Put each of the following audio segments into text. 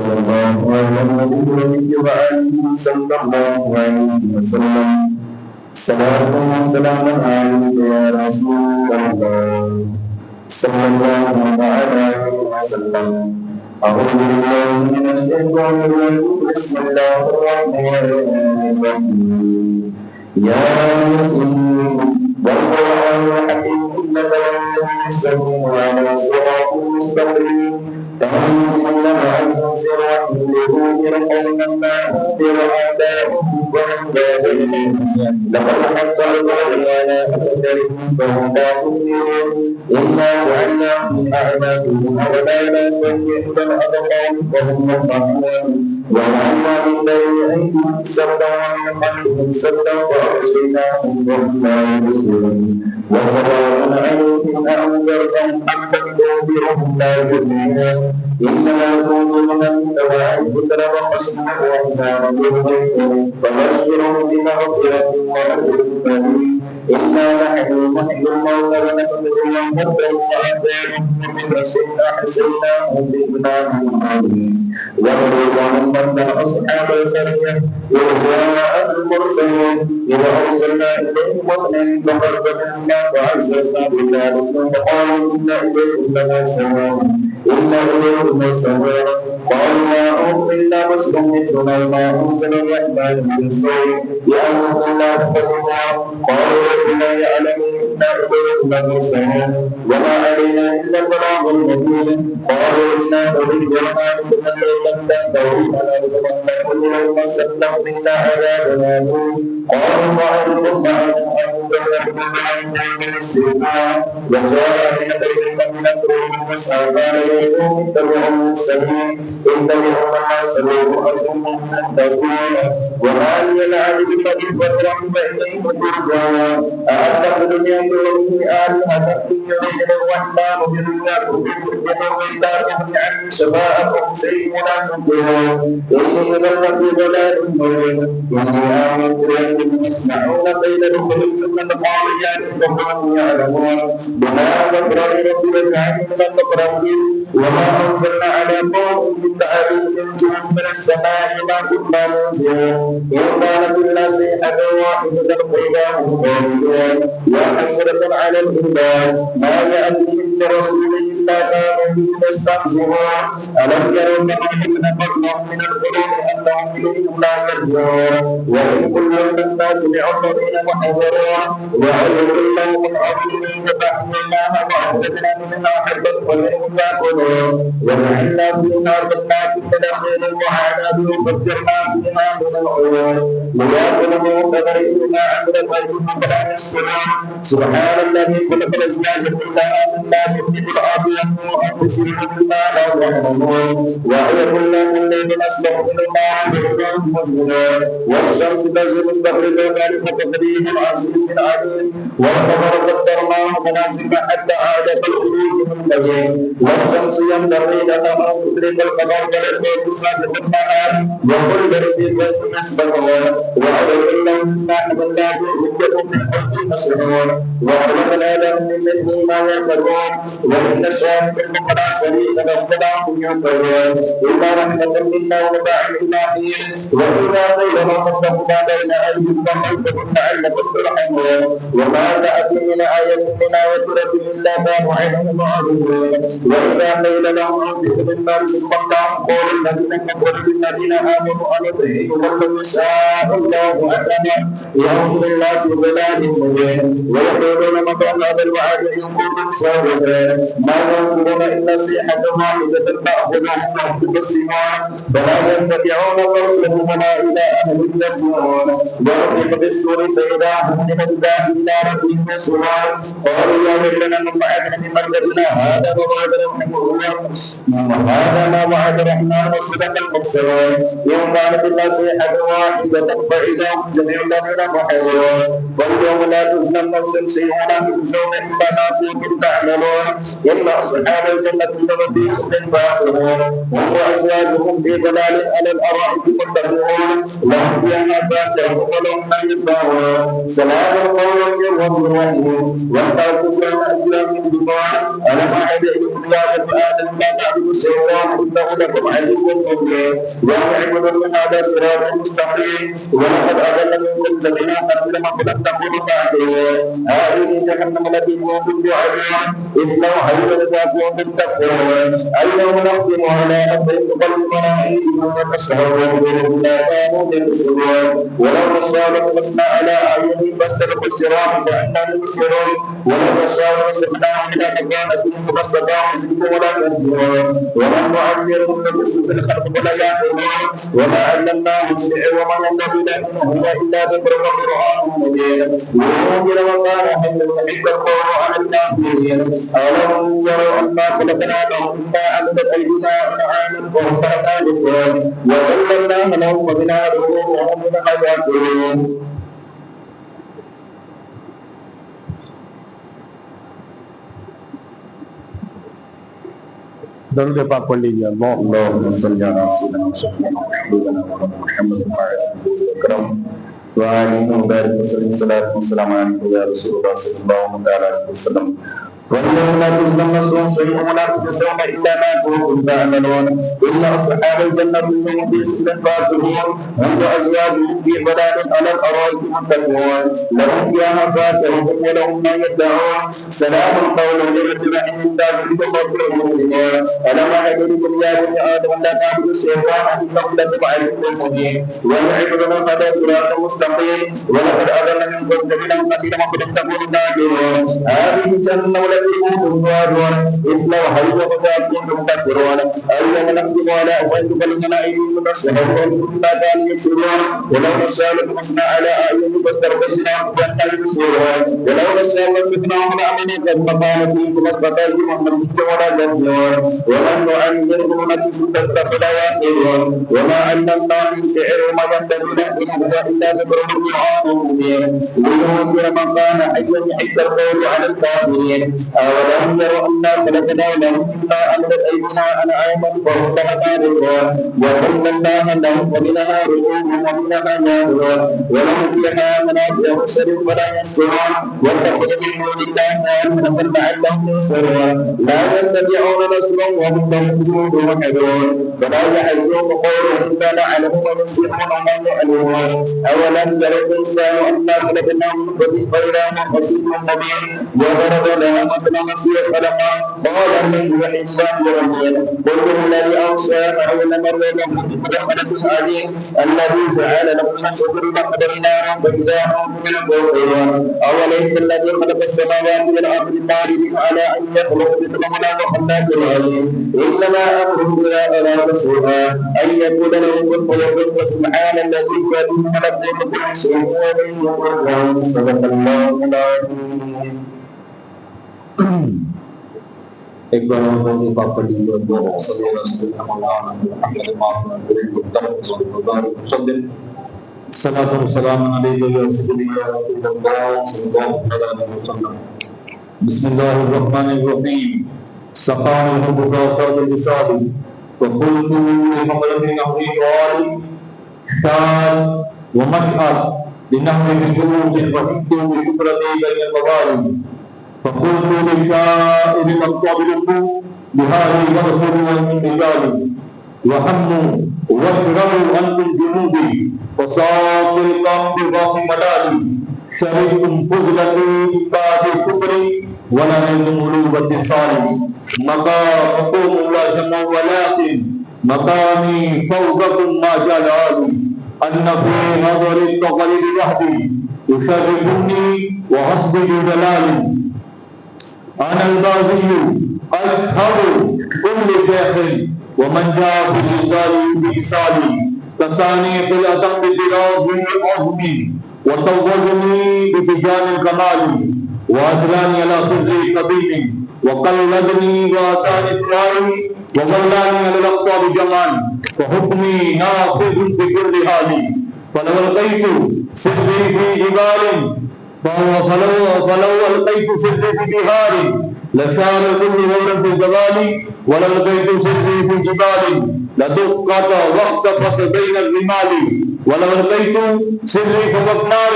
صلى الله على النبي وآله صلى الله عليه وسلم. صلاة وسلام عليك يا رسول الله صلى الله عليه وسلم. أعوذ بالله من الشيطان الرجيم. بسم الله الرحمن الرحيم. يا مسلمين والقرآن الحكيم إنك لمستقيم على صراط مستقيم. تنزيل العزيز الرحيم لينذر قوما ما أنذر آباؤهم وأجدادهم. لقد حق القول على أكثرهم فهم لا يؤمنون. إنا جعلنا في أعناقهم أغلالا فهي الأبطال فهم يطمعون. وجعلنا من بين أيديهم سدا ومن خلفهم سدا وأغشيناهم فهم لا يبصرون. وسواء عليهم أأنذرتهم أم لم تنذرهم لا يؤمنون. إنما تنذر من اتبع الهدى وحسن الرحمن بالغيب فبشرهم بمغفرة وأجر كريم. إنا نحن نحيي الموتى ونكتب ما قدموا وآثارهم وكل شيء أحصيناه بإمام عليم. وَنُرِيدُ أن أصحاب القرية إذ جاء المرسلون إذ أرسلنا إليهم اثنين فكذبوهما فعززنا بذلك فقالوا إنا إليكم لمرسلون. قالوا يا قوم إنا بشر مثلنا وما أرسل الرحمن من سوء لأنهم لا تتقون. قالوا ربنا يعلم إنا إليكم لمرسلون وما علينا إلا البلاغ المبين. قالوا إنا قد جئنا بكم ليلا تنتهوا فلا تتمنوا اليوم سلم إلا عذابنا نور. قالوا وأنتم معهم أن تهلكوا عن مسلمين. وجاء بنبأ من القرون مسعى قال يا قوم اتبعوا المرسلين اتبعوا ما سلوا أنتم تهتدون. وما لي لا أعبد الذي فطرني فإليه ترجعون. أأتخذ من دونه آلهة إن يردني الرحمن بضر إلا تغني عني شفاعتهم شيء ولا ينفعون. إني إذا لفي ضلال مبين. إني آمنت بأنكم تسمعون قيل ادخلوا الجنة قالوا يا ليتهم يعلمون. بما غفر لي ربي وجعلني من المكرمين. وما أنزلنا على قوم من تعليم من السماء ما كنا منزلين. إن كانت إلا صيحة واحدة فإذا هم خالدون. يا حسرة على العباد ما يأتيهم من رسول إلا كانوا به يستهزئون. ألم يروا كما أهلكنا قبلهم من القرون أنهم إليهم لا يرجعون. وإن كل منا تبع الذين محذرون وأولوا لهم العظيمين فأحييناها وأخرجنا منها حبا ومنهم يأكلون. وجعلنا فيها جنات من نخيل وأعناب وفجرنا فيها من العيون ليأكلوا من ثمره ما عمل الغيب فلا يشكرون. سبحان الذي خلق الأزواج كلها مما تنبت الأرض وأنفسهم مما لا يعلمون. وهي كل الليل أصبح من الله مظلمون. والشمس تجري مستقرا ذلك تقدير العزيز العليم. والقمر قدرناه منازل حتى عاد كالخروج من الليل. والشمس ينبغي لها أن تدرك القمر والليل سابق النهار وكل في فلك يسبحون. وأولئك لهم نحن لا يؤمنون من حق مسرور. وخلقنا لهم من مثله ما يركبون. وإن نشاء منهم فلا شريك له فلا هم ينكرون. إلا رحمة منا ومتاعا إلى حين. وإذا قيل لهم اتقوا ما بين أيديكم وخلفكم لعلكم ترحمون. وما تأتي من آية من آيات ربهم إلا كانوا عنها معرضون. وإذا قيل لهم أنفقوا مما رزق الله قال الذين كفروا للذين آمنوا أنطيعوا ولو يشاء الله أننا يوم الله في ظلال مبين. ويقولون متى هذا الوعد إن كنتم صادقين. ما ينظرون إلا صيحة واحدة تأخذهم وهم يبصرون فلا يستطيعون توصلهم ولا إلى أهل يرجعون. ونفخ في الصور فإذا هم من الداخل إلى ربهم ينصرون. قالوا يا ويلنا من بعدنا من مرقدنا هذا ما وعد الرحمن وصدق المرسلون. إن كانت إلا صيحة واحدة فإذا هم جميع الذين محضرون. واليوم لا تظلم نفس شيئا ولا تجزون إلا ما كنتم تعملون. إن أصحاب الجنة لهم في سبل فاخرون. هم وأزواجهم في ظلال على الأرائك متكئون. لهم فيها فاكهة ولهم ما يدعون. سلام قولا من رب رحيم. وانتظروا يشركون ألم أعد إليكم يا بني آدم لا تعبدوا الشيطان إنه لكم عدو مبين واعبدوا من هذا صراط مستقيم ولقد أضل منكم جميعا كثيرا فلم تكونوا تعقلون هذه جهنم التي كنتم توعدون اصلوها إذا كنتم تكفرون اليوم نختم على أفواههم أيديهم ونشهد بما كانوا يكسبون ولو نشاء لطمسنا على أعينهم فاستبقوا الصراط فأنا يبصرون ولو نشاء لمسخناهم إلى مكانتهم فما استطاعوا يزيدون ولا ينجون ومن نعمرهم نقص في الخلق ولا يعقلون وما علمناه السحر وما ينبغي له إن هو إلا ذكر وقرآن مبين لينذر وقال حين يحب القول على الكافرين أولم يروا أنا خلقنا لهم مما عملت أيدينا أنعاما فهم لها مالكون وذللناها لهم وبنا ركوب وهم منها يأكلون. درود پاک پڑھ لیجیے. اللهم صل على سيدنا وحبيبنا محمد وعلى آله وكرم وعلى وبارك وسلم صلاة والسلام عليك يا رسول الله صلى الله عليه وسلم. واليوم لا تظلم نفس شيئا ولا تجزون الا ما كنتم تعملون الا اصحاب الجنه هم في سدر فاكهون هم وازواجهم في ظلال على الارائك متكئون لهم فيها فاكهه ولهم ما يدعون سلام قولا من رب رحيم ذلك رب المؤمنين الم اعد لكم يا بني ادم لا تعبدوا الشيطان انه لكم عدو مبين ويعبدون هذا صراط مستقيم ولقد اضل منكم جميعا كثيرا فلم تكونوا تعقلون هذه جهنم كنتم توعدون اصلوها إذا كنتم تكفرون اليوم نختم على أفواههم أيديهم ونشهد بما كانوا يكسبون ولو نشاء لطمسنا على أعينهم فاسترقصناهم فأنا يبصرون ولو نشاء لمسخناهم لأمنوا قد مقامتهم فما استطاعوا أن يمسكوا ولا ينجون ومن نعمرهم نكسه في الخلق لا يعقلون وما علمناه السحر وما ينبغي له إن هو إلا ذكر وقرآن مبين لينذر من كان حيا يحب القول على الكافرين أولم يروا أنا خلقنا لهم مما عملت أيدينا أنعاما فهم لها مالكون وذللناها لهم ومنها ركوبهم ومنها يأكلون ولهم فيها منافع وشرب ولا يسكرون واتخذوا من دون الله آلهة لعلهم ينصرون لا يستطيعون نصرا وهم لهم جند محضرون فلا يحزنهم قولهم إلا نعلم ونسيحون وما يعلمون أولم يرى الإنسان أنا خلقناه من نطفة فإذا هو خصيم مبين وضرب لنا مثلا نسير خلقا قال من وحي الله ربنا قل الذي أوصانا أول مرة بمدخلة العليم الذي جعل لكم الشجر لقدر نارا فإذا هم من القرآن أوليس الذي خلق السماوات والأرض قادر على أن يخلق مثلهم وخلاق العليم إنما أمره إذا أراد شيئا أن يقول له كن فيكون فسبحان الذي بيده ملكوت كل شيء ومن يقول صدق الله العظيم. ایک بار اور پاک پڑھ لیجیے. صلاۃ و سلام علیک یا سیدنا رسول اللہ صلی اللہ علیہ وسلم. بسم اللہ الرحمن الرحیم. سقاني الحب كاسات الوصال وقلت لمملك نحوي وعالي احتال ومشعل لنحو بجروح فحبت بشكرتي بين المظالم فقلت للشائر مقتبلكم بهذه المغفر والمنجال وهموا واشربوا انتم جنوبي وصاف القام بضاف ملالي شربتم فضلتي بعد الكفر ونلتم قلوب اتصالي مقامكم لا جمع ولكن مقامي فوقكم ما جال عالي أن في نظر التقليد وحدي يشرفني وحسبي جلالي أنا البازي أشهد كل شيخ ومن جاء في الإنسان بإنساني تساني في الأدم بدراز العظم وطوّلني بتجان الكمال وأجراني على صدري كبير وقلدني وآتاني إكرامي وظلاني على الأقطاب جمال فحكمي نافذ بكل حالي فلو ألقيت سري في جبال فلو ألقيت سري في بحار لشار كل غور في الجبال ولو ألقيت سري في جبال لدقت واختفت بين الرمال ولو ألقيت سري فوق نار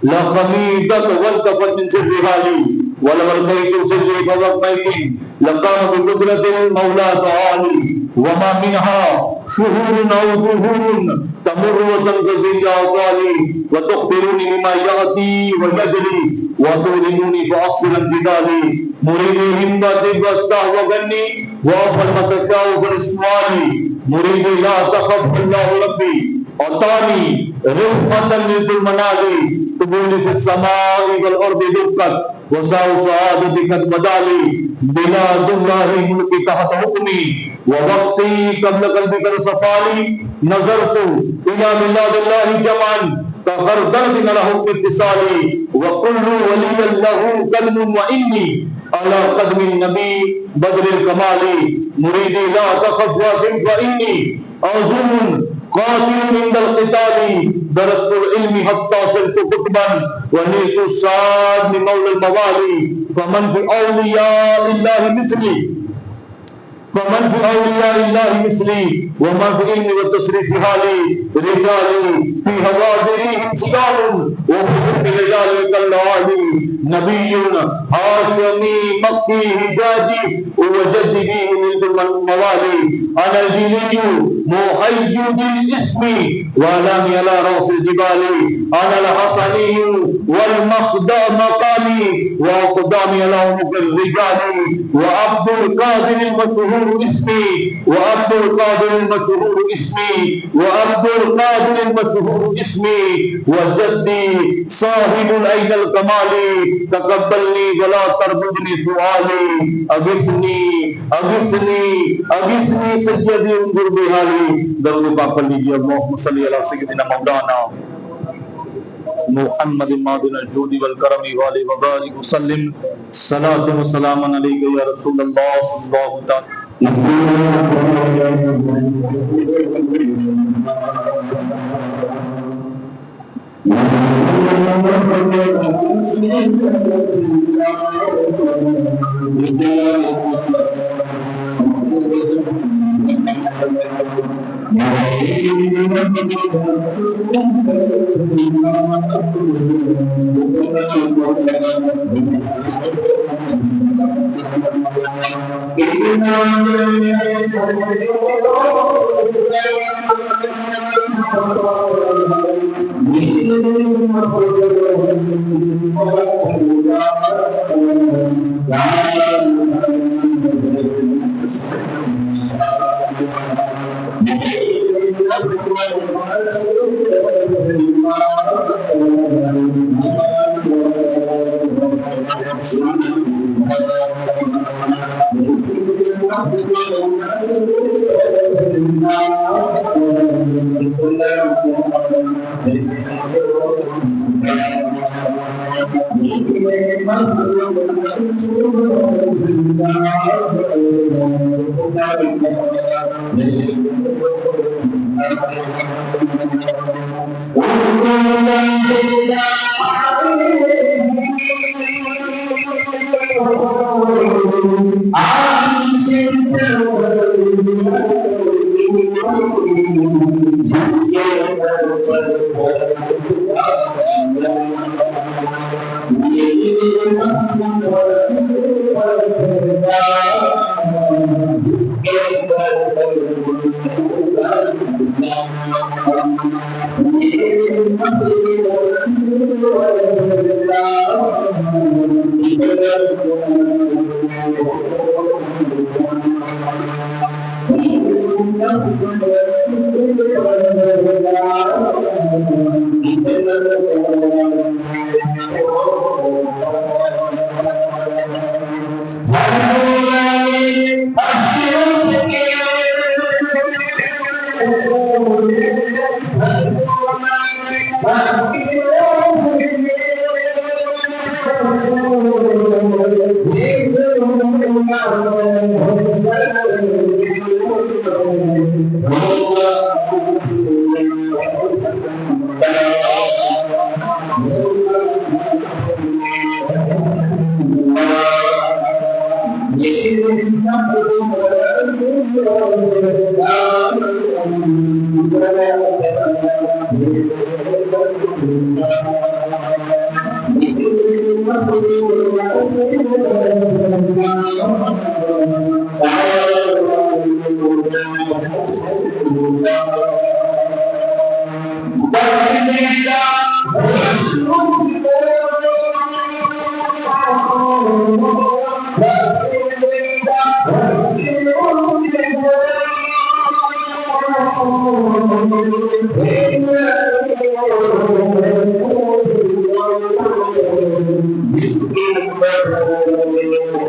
لخميدت والتفت من سر حالي ولو البيت سجي فوق بيت لقام بقدرة المولى تعالى وما منها شهور أو ظهور تمر وتنقضي أوطالي وتخبرني بما يأتي ويجري وتعلموني فأقصر انتقالي مريد همتي فاستهوغني وأفعل ما تشاء فاستواني مريد لا تخف الله ربي أعطاني رحمة للمنازل تقول في السماء والأرض دقت وساو سعادتك بدالي بلاد الله ملك تحت حكمي ووقتي قبل قلبك صفالي نظرت إلى بلاد الله جمعا تخردت له اتصالي وكل ولي له قلب وإني على قدم النبي بدر الكمال مريدي لا تخف واقف فإني عظيم قاتل عند القتال درست العلم حتى صرت كتبا ونلت السعاد من مولى الموالي فمن في أولياء الله مثلي فمن في أولياء الله مثلي ومن في علم والتصريف حالي رجالي في هوادرهم سجال وفي رجال كالعالي نبي هاشمي مكي حجاجي وجدي من الموالي أنا الجلي محيد الاسم وعلامي على رأس الجبال أنا الحسني والمقدام مقامي وأقدامي على عنق الرجال وعبد القادر المشهور اسمي وعبد القادر المشهور اسمي وعبد القادر المشهور اسمي وجدي صاحب العين الكمال تقبلني ولا تردني سؤالي اغثني اغثني اغثني سيدي انظر بحالي درود پاک پڑھ لیجیے اللهم صل علی سیدنا مولانا محمد مادن الجود والکرم والے وبارک وسلم صلاۃ و سلام علیک یا رسول اللہ صلی اللہ تعالی Thank you. Thank you.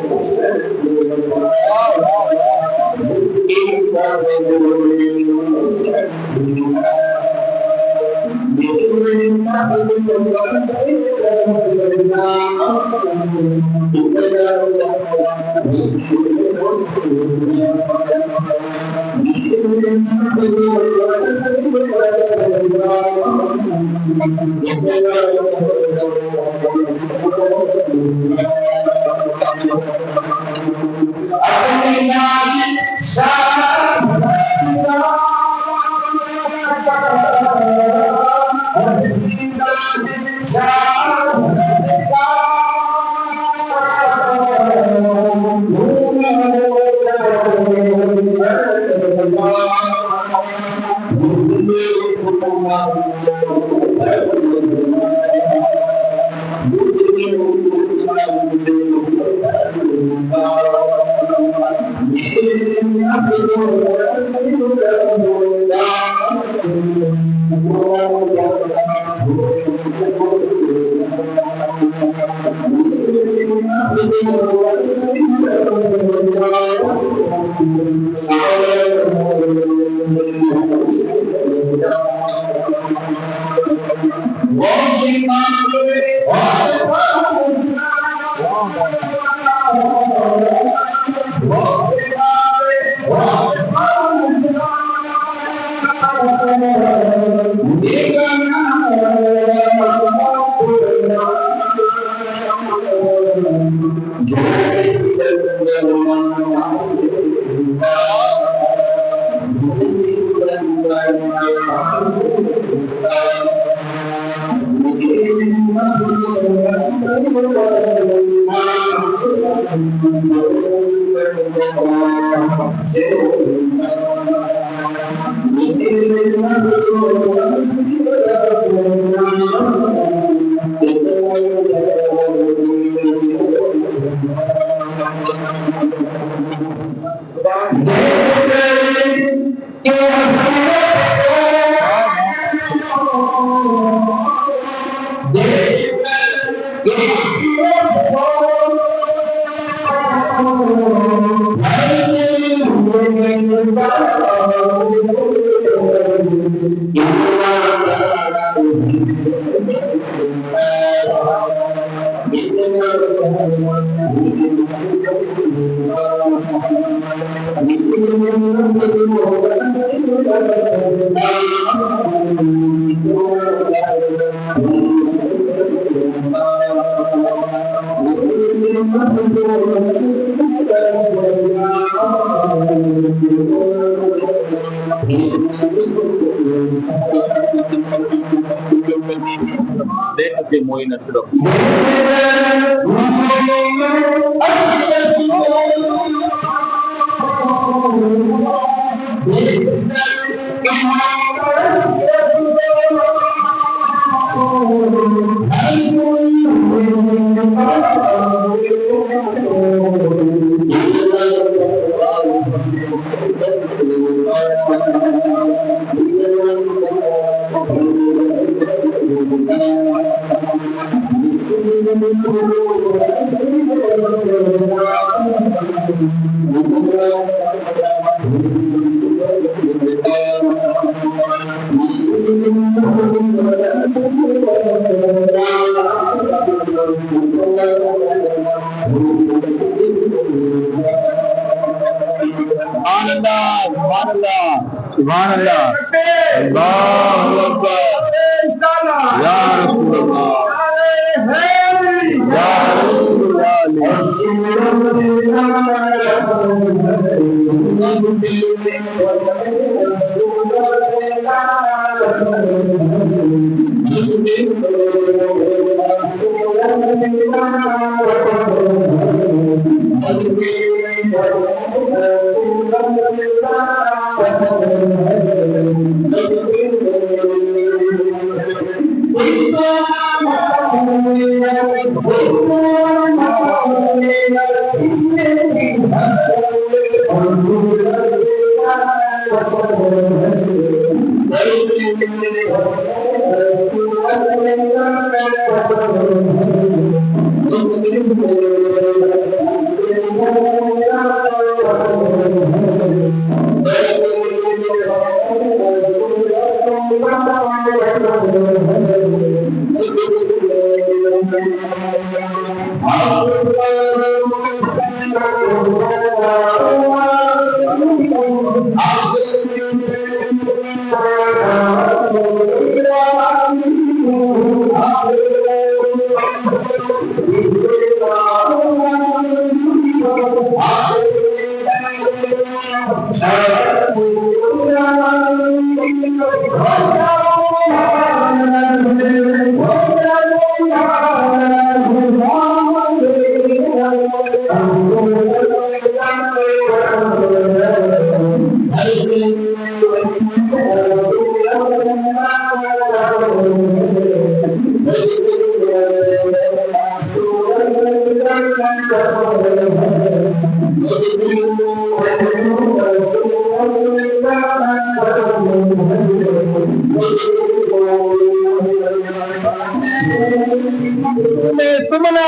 سمنا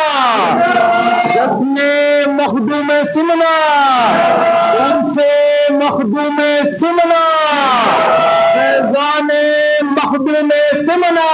جشن مخدوم سمنا ان سے مخدوم سمنا فیضان مخدوم سمنا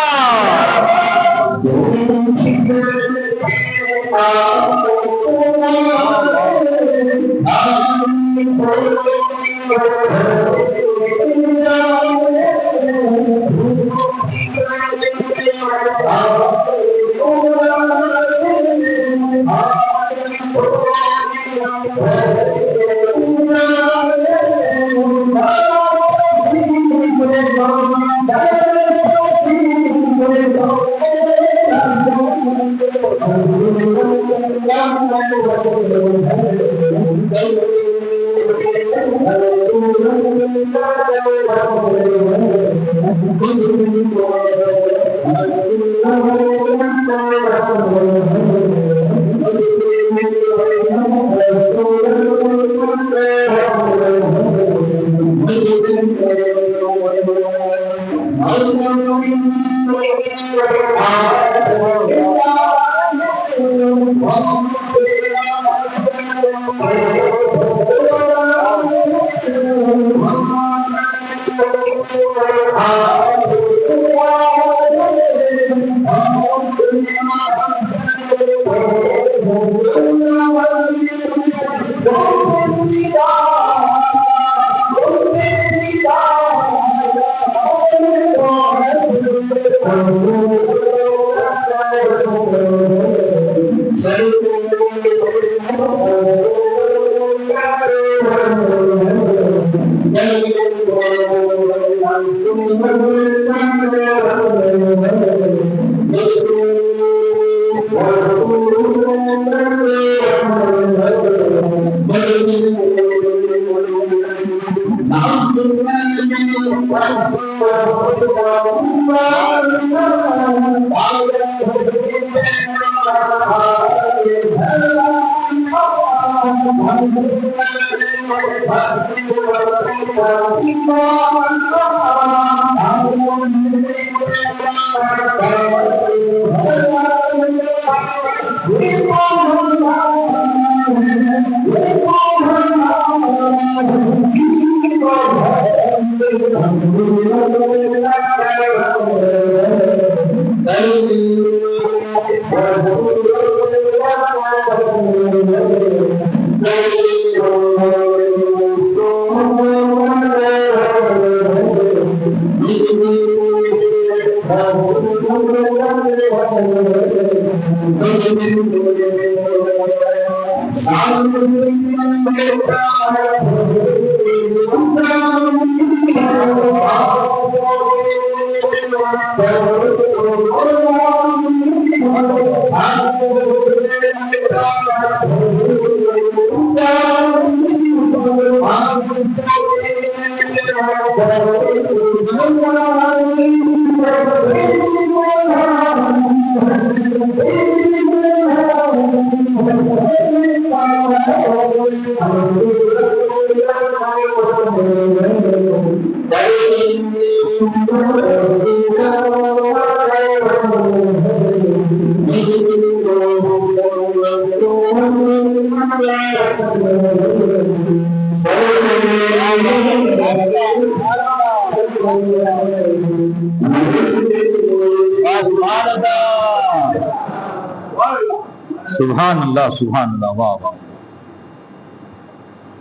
سبحان اللہ سبحان اللہ واہ واہ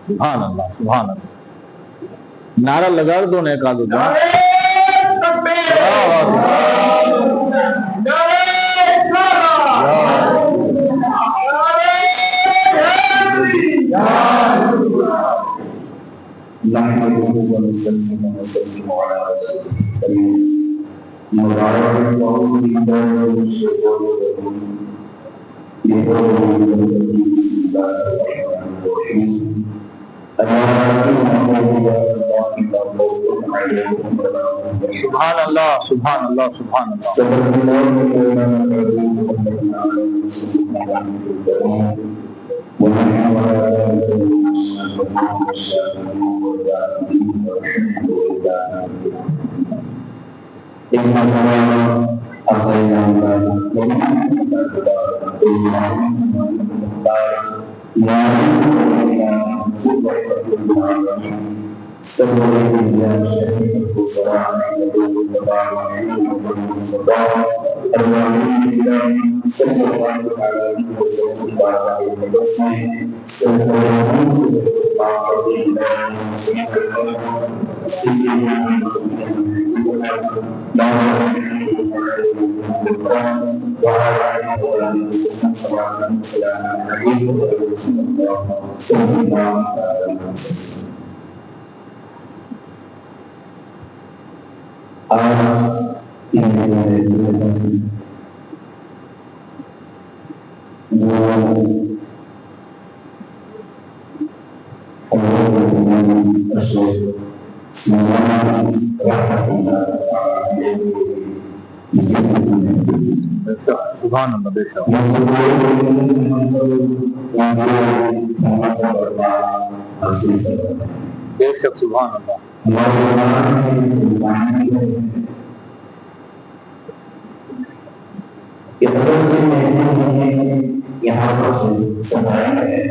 سبحان اللہ سبحان اللہ نعرہ لگا دو نے کا دو نحمده ونصلي ونسلم على رسوله الكريم مبارك الله بالله والشكر بقوله بسم الله الرحمن الرحيم ألا إن أولياء الله لا خوف عليهم ولا هم يحزنون. سبحان اللہ سبحان اللہ سبحان اللہ. صدق الله مولانا العظيم ونبينا سيدنا محمد الكريم ونحن على ذلك من الشاهدين والشاهدين والداعين والحمد لله. إن الله أعطينا الله ونحن تبارك الله يا سبحان الله شهيد الصلاة يقول تبارك الله صلى الله عليه وسلم سبحان اللہ بے شک بے شک سبحان اللہ. یہاں پر سجایا ہے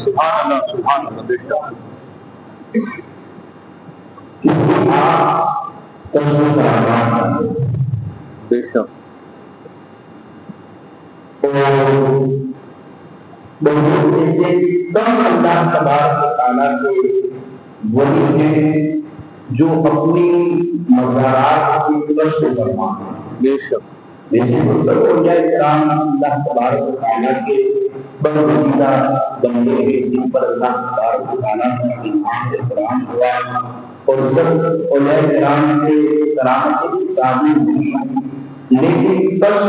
سبحان اللہ سبحان اللہ بے شک. بے شک اللہ تبارک و تعالیٰ کے ولی ہیں جو اپنی مزارات کی قدرت سے فرمان ہیں. بے شک اولیاء کرام اللہ تبارک و تعالیٰ کے برگزیدہ بندے ہیں جن پر اللہ تبارک و تعالیٰ کا انعام احترام ہوا اور سب اولیاء کرام کے کرامت کی سامنے ہوئی. لیکن بس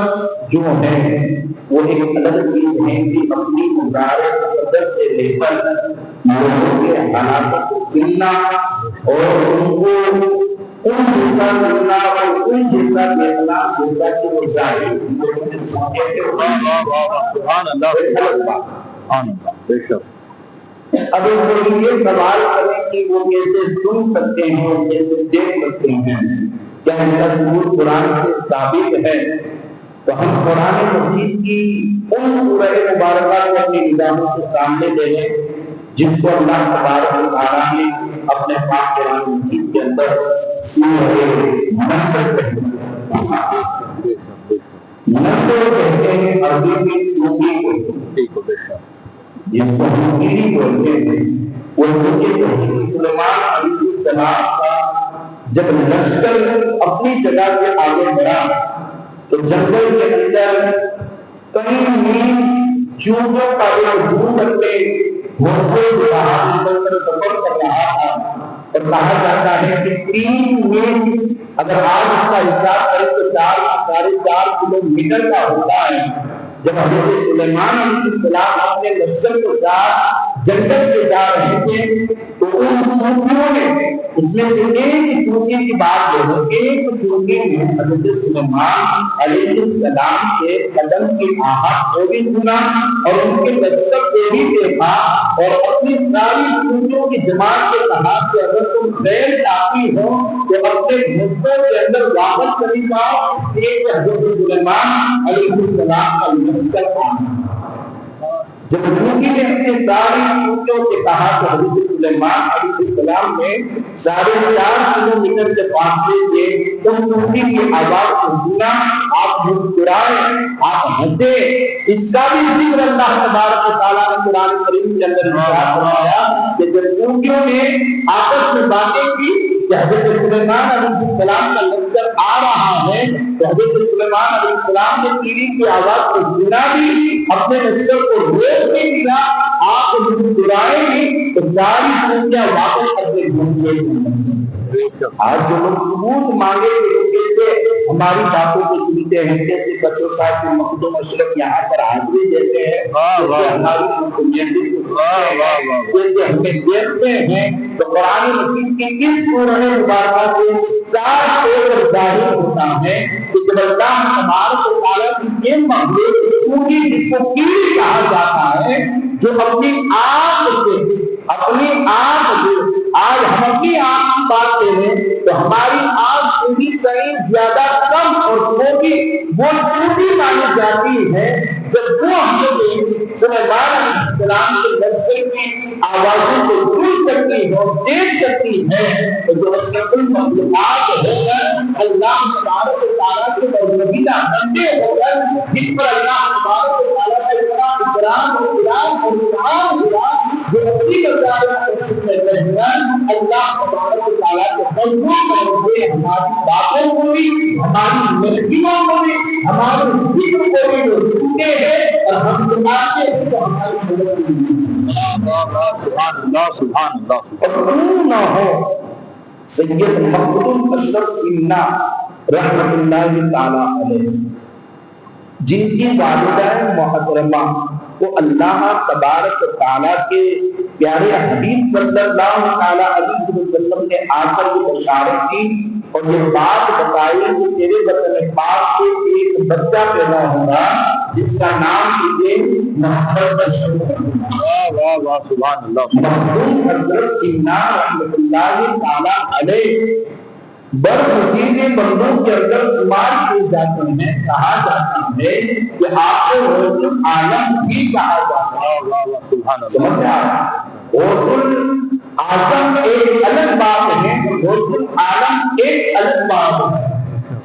جو ہے وہ ایک الگ چیز ہے کہ اپنی مزارت قدر سے لے کر لوگوں کے حالات کو سننا اور ان کو ان جیسا کرنا اور ان جیسا کہنا جیسا کہ وہ ظاہر سبحان اللہ بے شک. اگر کوئی یہ سوال کرے کہ وہ کیسے سن سکتے ہیں اور کیسے دیکھ سکتے ہیں، کیا ایسا ثبوت قرآن سے ثابت ہے؟ تو ہم قرآن مجید کی ان سورہ مبارکہ کو اپنی نگاہوں کے سامنے لے لیں جس کو اللہ تبارک و تعالیٰ نے اپنے پاک قرآن مجید کے اندر سورہ نمل کہتے ہیں عربی میں چونکی کو، جس کو ہم پیری بولتے ہیں. وہ چونکی سلیمان علیہ السلام کا جب لشکر اپنی جگہ سے آگے بڑھا تو جنگل کے اندر کئی میل چوہوں کا ایک جھنڈ اپنے گھوڑے سے باہر نکل کر سفر کر رہا تھا اور کہا جاتا ہے کہ 3 میل اگر آج اس کا حساب کریں تو 4.5 کلومیٹر کا ہوتا ہے. جب حضرت سلیمان علیہ السلام اپنے لشکر کے ساتھ جنگل سے جا رہے تھے تو ان چونکیوں نے اس میں سے ایک چونکی کی بات بولو. ایک چونکی میں حضرت سلیمان علیہ السلام کے قدم کی آہٹ کو بھی سنا اور ان کے لشکر کو بھی دیکھا اور اپنی ساری چونکیوں کی جماعت سے کہا کہ اگر تم غیر کافی ہو تو اپنے گھوڑوں کے اندر واپس چلی جاؤ. ایک حضرت سلیمان علیہ السلام کا لشکر آنا. جب چونکی نے اپنے ساری چونکیوں سے کہا تو حضرت سلیمان علیہ السلام نے 4.5 کلومیٹر کے فاصلے سے اس سوٹی کی آواز کو سنا، آپ مسکرائے، آپ ہنسے۔ اس کا بھی ذکر اللہ تبارک و تعالیٰ نے قرآن کریم کے اندر فرمایا کہ جب چونٹیوں نے آپس میں باتیں کی کہ حضرت سلیمان علیہ السلام کا لشکر آ رہا ہے، تو حضرت سلیمان علیہ السلام نے تیری کی آواز کو سنا بھی، اپنے لشکر کو روک بھی دیا، آپ مسکرائے بھی، تو ساری چونٹیاں واپس اپنے گھونسلے میں۔ آج جو لوگ ثبوت مانگے کہ ہماری باتوں کو سنتے ہیں، جیسے بچوں صاحب سے مخدوم اشرف یہاں پر حاضری دیتے ہیں، جیسے ہماری حکومت جیسے ہمیں دیکھتے ہیں، تو قرآن مجید کی اس سورہ مبارکہ سے صاف طور پر ظاہر ہوتا ہے کہ جب اللہ تبارک و تعالیٰ کی یہ مخلوق سونی جس کو کیڑی کہا جاتا ہے، جو اپنی آنکھ سے آج ہم اپنی آنکھ کی بات کریں تو ہماری آنکھ سے بھی کہیں زیادہ کم اور چھوٹی وہ چھوٹی مانی جاتی ہے، جب وہ ہمیں سلیمان علیہ السلام کے لشکر کی آوازوں کو سن سکتی ہے اور دیکھ سکتی ہے، تو جو اشرف المخلوقات ہو کر اللہ تبارک و تعالیٰ کے موجودہ بندے ہو کر جن پر اللہ تبارک و تعالیٰ کا اتنا اکرام اور انعام ہوا، جو اپنی اللہ تبارک و تعالیٰ کے مضبوط کرے، ہماری باتوں کو بھی، ہماری محکموں کو بھی، ہمارے ذکر کو بھی وہ سنتے ہیں اور ہم سناتے ہیں تو ہماری مدد سبحان اللہ۔ اور نہ ہو سید مخدوم اشرف امنا رحمۃ اللہ تعالیٰ علیہ، جن کی والدہ محترمہ وہ اللہ تبارک و تعالیٰ کے پیارے حبیب صلی اللہ علیہ وسلم نے آ کر یہ بشارت کی اور یہ بات بتائی کہ تیرے وطن پاک سے ایک بچہ پیدا ہوگا جس کا نام تجھے محمد اشرف سبحان اللہ۔ مخدوم حضرت امنا رحمۃ اللہ تعالیٰ علیہ برگزیدہ بندوں کے اندر شمار کیے جاتے ہیں، کہا جاتا ہے کہ آپ کو غوث العالم بھی کہا جاتا ہے۔ سمجھ آیا؟ غوث العالم ایک الگ بات ہے، غوث العالم ایک الگ بات ہے۔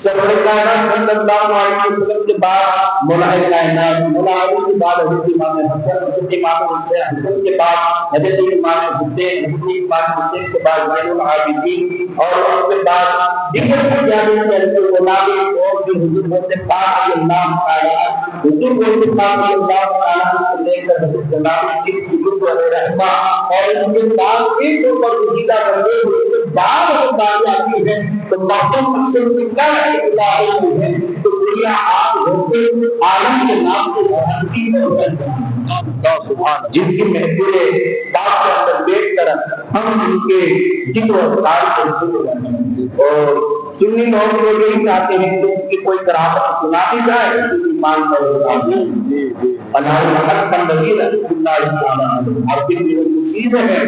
سرور کائنات صلی اللہ علیہ وسلم کے بعد مولا کائنات، مولا علی کے بعد حضرت امام حسن، حضرت امام حسن کے بعد حضرت امام حسین، حضرت امام حسین کے بعد زین العابدین، اور ان کے بعد دیگر جانے کے اندر غلامی اور جو حضور سے پاک اللہ تعالیٰ، حضور سے پاک اللہ تعالیٰ سے لے کر حضرت غلامی کی حضور علیہ رحمہ، اور ان کے بعد ایک اوپر وزیدہ بندے ہوئے بعد ہم بات آتی ہے تو مخدوم اشرف امنا اللہ ہے، تو دنیا آپ ہوتے عالم کے نام سے بڑھتی ہے، جن کی محفل پاک کے اندر بیٹھ کر ہم ان کے ذکر و اذکار کو سن رہے ہیں، اور سنی لوگ جو یہی چاہتے ہیں کہ ان کی کوئی کرامت سنا دی جائے تو ایمان پر ہوگا۔ اللہ حق بندگی رحمۃ اللہ تعالیٰ آپ کی نصیب ہے،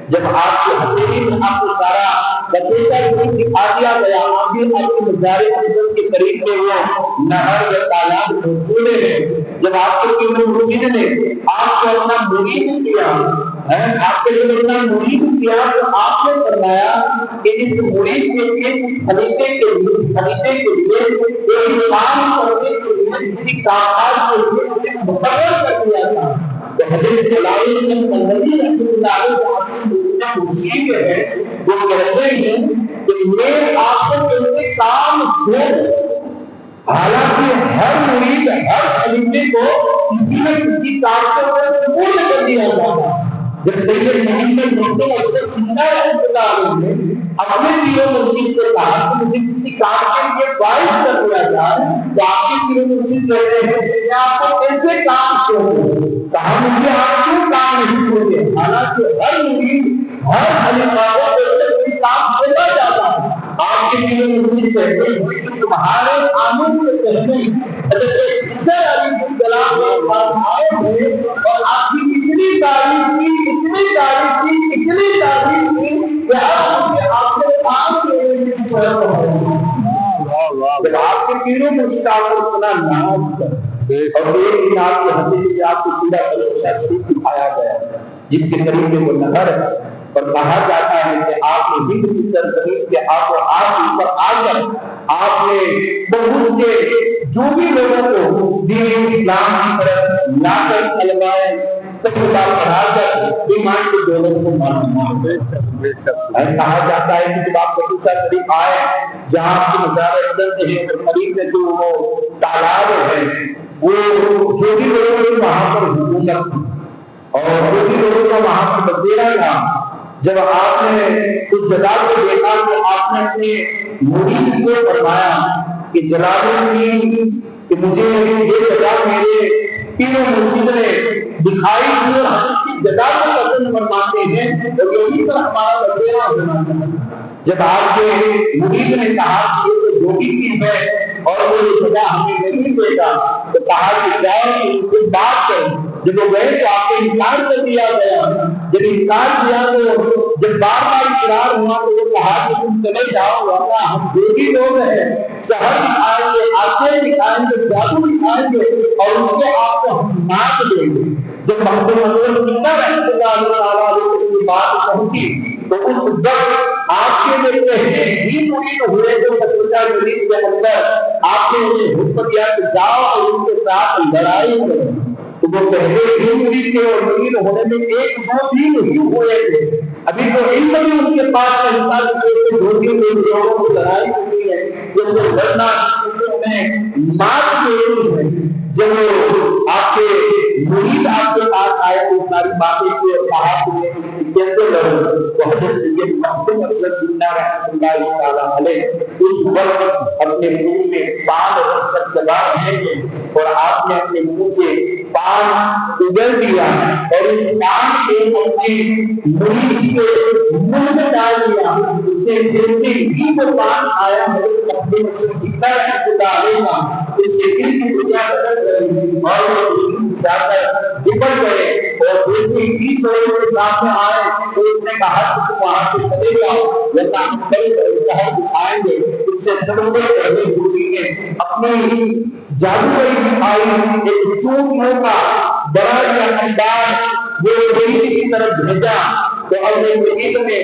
جب آپ کے ہتھیلی میں آپ کو سارا بچیتا کی آ دیا گیا، آپ بھی آپ کے مزار اقدس کے قریب میں وہ نہر یا تالاب موجود ہے، جب آپ کے پیر مرشد نے آپ کو اپنا مرید کیا، آپ کے لیے اپنا مرید کیا، تو آپ نے فرمایا کہ اس مرید کے لیے خلیفے کے لیے ایک کام کرنے کے لیے کسی کامکاج کے لیے مقرر کر دیا تھا، تو حضرت جلال الدین بنگالی رحمۃ اللہ علیہ مرشد ہے، وہ کہتے ہیں کہ میں آپ کو کیسے کام دوں، حالانکہ ہر مرید ہر خلیفے کو کسی نہ کسی کام کو پورا کر دیا جاتا۔ جب سید محمد مخدوم اشرف امنا رحمۃ اللہ علیہ نے اپنے پیر مرشد سے کہا کہ مجھے کسی کام کے لیے باعث کر دیا جائے، تو آپ کے پیر مرشد کہتے ہیں کہ آپ کو کیسے کام چھوڑوں، کہا مجھے آپ کیوں کام نہیں چھوڑے، حالانکہ ہر مرید ہر خلیفہ کو کام چھوڑا جاتا ہے۔ آپ کے پیر مرشد کہتے ہیں کہ تمہارے آمد سے پہلے حضرت علی السلام آئے تھے اور آپ کی اتنی تعریف کی کہ آپ کے پاس آپ کے پیروں میں اتنا ناز اور ایک ناز کے حدیث سے آپ کو پورا شریف دکھایا گیا، جس کے قریب میں وہ نہر ہے، اور کہا جاتا ہے کہ آپ نے ہند کی سرزمین کے آپ و آپ اوپر آ کر آپ نے بہت سے جو بھی لوگوں کو دین اسلام کی طرف لا کر کلمائے طیبہ پڑھا کر ایمان کی دولت کو مانا کہا جاتا ہے کہ جب آپ مدینہ شریف آئے جہاں آپ کی مزار اقدس سے قریب میں جو وہ تالاب ہے وہ جو بھی لوگوں کی وہاں پر حکومت اور جو بھی لوگوں کا وہاں پر بسیرا تھا جب آپ نے اس جگہ کو دیکھا تو آپ نے اپنے مرید کو فرمایا کہ جلال الدین کہ مجھے یہ جگہ میرے پیر و مرشد نے دکھائی دی اور ہم کی جگہ کو پسند فرماتے ہیں اور یہی پر ہمارا بسیرا ہونا چاہیے۔ جب آپ کے مرید نے کہا کہ یہ جو بھی چیز ہے اور وہ یہ جگہ ہمیں نہیں دے گا تو کہا کہ جاؤ کہ ان سے بات کریں۔ جب وہ گئے تو آپ کو انکار کر دیا گیا، جب انکار کیا تو جب بار بار اقرار ہوا تو وہ کہا کہ تم چلے جاؤ ورنہ ہم جو بھی لوگ ہیں سحر دکھائیں گے، آنکھیں دکھائیں گے، جادو دکھائیں گے اور ان سے آپ کو ہم مات دیں گے۔ جب محمد رحمۃ اللہ علیہ کی بات پہنچی تو اس وقت آپ کے جو پہلے ہی مرید ہوئے جو مدینہ شریف کے اندر آپ نے انہیں حکم دیا کہ جاؤ اور ان کے ساتھ لڑائی کرو، تو وہ پہلے ہی مرید کے اور مرید ہونے میں ایک دو دن ہی ہوئے تھے، ابھی تو علم بھی ان کے پاس رہتا کہ دو تین لوگوں کو لڑائی ہوئی ہے جیسے لڑنا میں مات ضرور ہے۔ جب آپ کے مرید آپ کے پاس آئے تو ساری باتیں کی اور کہا کہ کیسے لڑوں تو حضرت سید محمد رسول اللہ رحمۃ اللہ تعالیٰ علیہ اس وقت اپنے منہ میں پان رکھ کر چلا رہے ہیں اور آپ نے اپنے منہ سے پان اگل دیا اور اس پان کے اپنے مرید کے منہ میں ڈال دیا، اسے جیسے ہی وہ پان آیا حضرت محمد رسول اللہ رحمۃ اللہ علیہ اس کے دل کی دنیا بدل گئی اور وہ جا کر نکل گئے اور جیسے ہی سورج کے سامنے آئے تو اس نے کہا کہ تم وہاں سے چلے جاؤ ورنہ ہم کل شہر دکھائیں گے۔ اس سے سمجھے پہلے ہوئی نے اپنی جادوگری دکھائی، ایک چونٹیوں کا بڑا یا انداز وہ بڑی کی طرف بھیجا تو اپنے مرید میں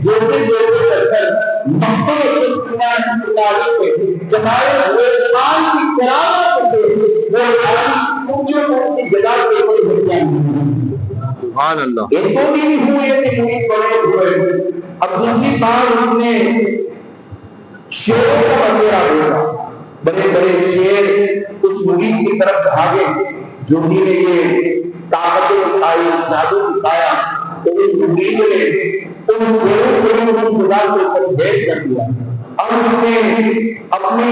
جیسے جیسے کر کر محمد رسول اللہ کے جمائے ہوئے قرآن کی قرآن کرتے وہ چونٹیوں کو کی جگہ کے اوپر بھیج جائیں۔ سبحان اللہ۔ ایک دو دن ہوئے کہ نہیں بڑے ہوئے، اب دوسری بار ہم نے شیروں کا بسیرا دیکھا، بڑے بڑے شیر اس مرید کی طرف بھاگے جو بھی نے یہ طاقتیں دکھائی، جادو دکھایا تو اس مرید نے ان شیروں کو اس جگہ کے اوپر بھیج کر دیا۔ اب اس نے اپنی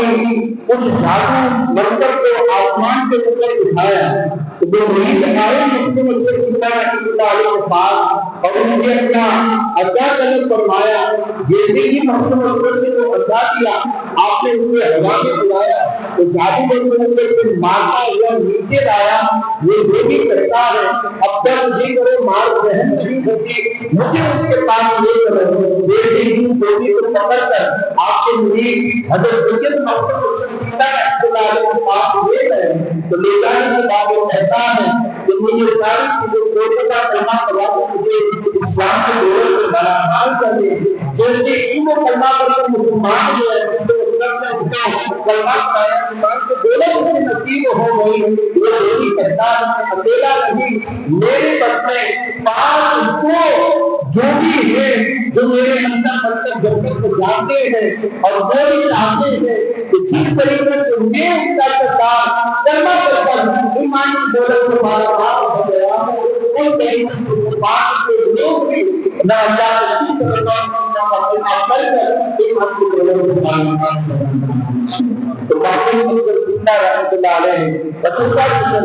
اس جادو منتر کو آسمان کے اوپر اٹھایا تو جو مرید آئے محمد رسول اللہ علیہ کے پاس اور انہوں نے اپنا عصا طلب فرمایا، جیسے ہی محمد رسول نے وہ عصا دیا آپ نے اسے ہوا میں اڑایا تو جادوگر کو مارتا ہوا نیچے لایا۔ یہ بھی کرتا ہے اب تک مجھے کرو مار رحم نہیں ہوتی، مجھے اس کے پاس لے کرو۔ یہ بھی کو پکڑ کر آپ کے مرید حضرت سید محمد رسول اللہ کے پاس لے گئے تو لے جانے کے بعد وہ کہتا ہے کہ مجھے ساری چیزیں کا کلمہ پڑھا مجھے اسلام کے دولت میں برابر کر دے۔ جیسے ہی وہ کلمہ پڑھ کر مسلمان ہوئے تو اسلام نے اسے کلمہ پڑھایا، ایمان کے دولت سے نصیب ہو گئی۔ وہ یہی کہتا ہے کہ اکیلا نہیں، میرے بس میں 5 حصوں جو بھی ہے جو میرے اندر مطلب جنت کو جانتے ہیں اور وہ بھی چاہتے ہیں کہ جس طریقے سے میں اس کا کردار کلمہ پڑھتا ہوں ایمان کی دولت کو برابر ہو گیا ہوں، اس طریقے سے بات کے لوگ بھی نہ اللہ کی تو رحمۃ اللہ علیہ